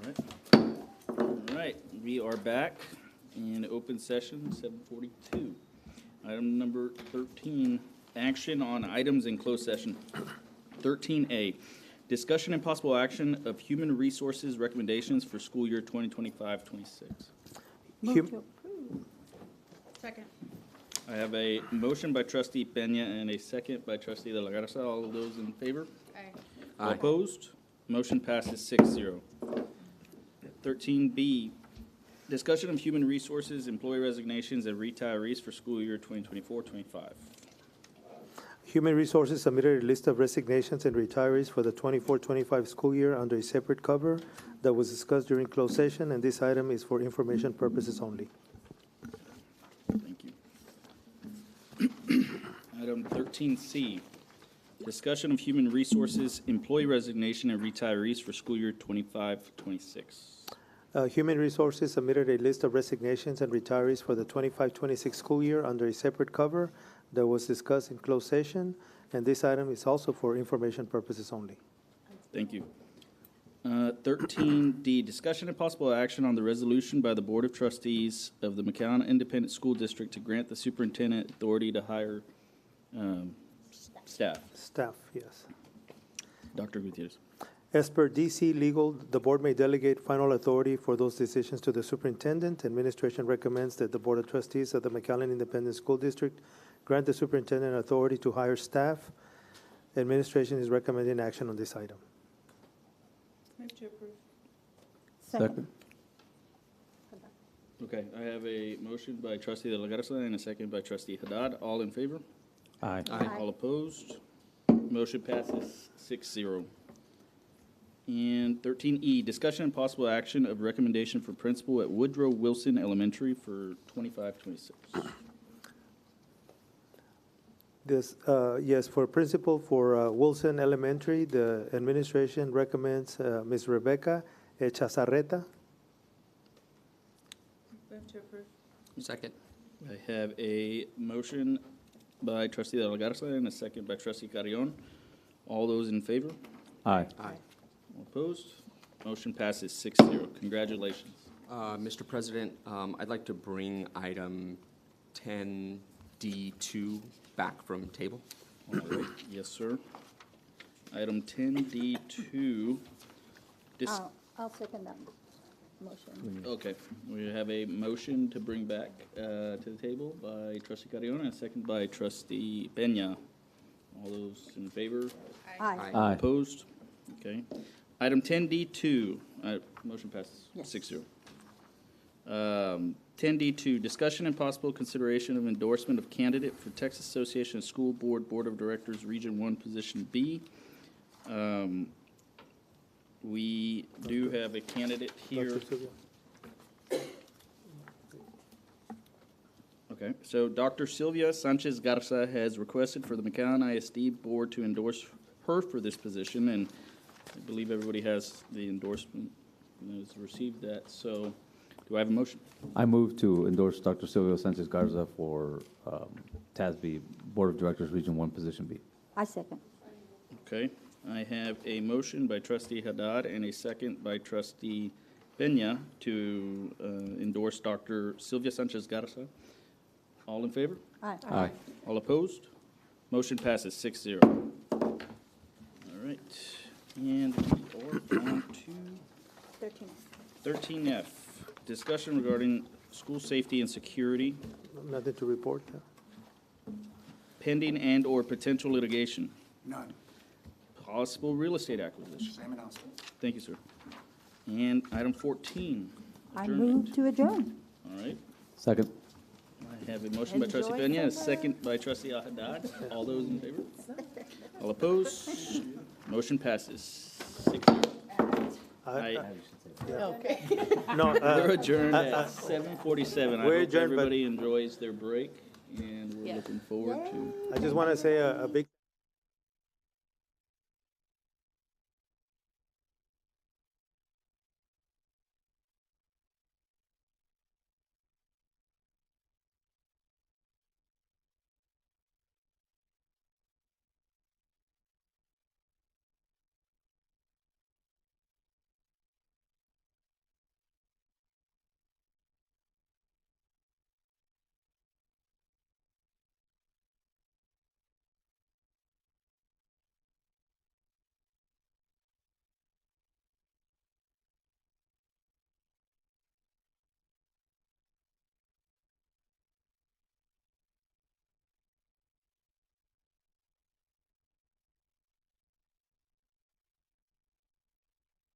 All right, we are back in open session, 7:42. Item number 13, action on items in closed session. 13A, discussion and possible action of human resources recommendations for school year 2025-26. Second. I have a motion by trustee Peña and a second by trustee De La Garza. All of those in favor? All opposed? Motion passes 6-0. 13B, discussion of human resources, employee resignations, and retirees for school year 2024-25. Human Resources submitted a list of resignations and retirees for the 24-25 school year under a separate cover that was discussed during closed session, and this item is for information purposes only. Thank you. Item 13C, discussion of human resources, employee resignation, and retirees for school year 25-26. Human Resources submitted a list of resignations and retirees for the 25-26 school year under a separate cover that was discussed in closed session, and this item is also for information purposes only. Thank you. 13D, discussion and possible action on the resolution by the Board of Trustees of the McAllen Independent School District to grant the superintendent authority to hire staff. Staff, yes. Dr. Gutierrez. As per DC legal, the board may delegate final authority for those decisions to the superintendent. Administration recommends that the Board of Trustees of the McAllen Independent School District grant the superintendent authority to hire staff. Administration is recommending action on this item. Move to approve. Second. Okay, I have a motion by trustee De La Garza and a second by trustee Haddad. All in favor? Aye. All opposed? Motion passes 6-0. And 13E, discussion and possible action of recommendation for principal at Woodrow Wilson Elementary for 25-26. This, yes, for principal for Wilson Elementary, the administration recommends Ms. Rebecca Echazarreta. Move to approve. Second. I have a motion by trustee De La Garza and a second by trustee Carrion. All those in favor? Aye. Aye. All opposed? Motion passes 6-0. Congratulations. Mr. President, I'd like to bring item 10D2 back from table. All right. Yes, sir. Item 10D2. I'll second that motion. Okay, we have a motion to bring back to the table by trustee Carrion and a second by trustee Peña. All those in favor? Aye. Aye. Opposed? Okay. Item 10D2, motion passes Yes. 6-0. 10D2, discussion and possible consideration of endorsement of candidate for Texas Association of School Board Board of Directors Region 1 Position B. We do have a candidate here. Dr. Sylvia. Okay, so Dr. Sylvia Sanchez Garza has requested for the McAllen ISD Board to endorse her for this position, and I believe everybody has the endorsement and has received that. So do I have a motion? I move to endorse Dr. Silvio Sanchez Garza for TASB Board of Directors Region 1 Position B. I second. Okay, I have a motion by trustee Haddad and a second by trustee Peña to endorse Dr. Sylvia Sanchez Garza. All in favor? Aye. Aye. All opposed? Motion passes 6-0. All right, and we are on to 13F, discussion regarding school safety and security, Nothing to report. pending and/or potential litigation, None. possible real estate acquisition. Same announcement. Thank you, sir. And item 14, I adjournment. move to adjourn. All right, Second. I have a motion by trustee Enjoy Peña, a summer. second by trustee Haddad. All those in favor? All opposed? Motion passes 6-0. I- Okay. No, We're adjourned at 7:47. I We're hope adjourned, but- everybody enjoys their break, and we're looking forward to. I just want to say a big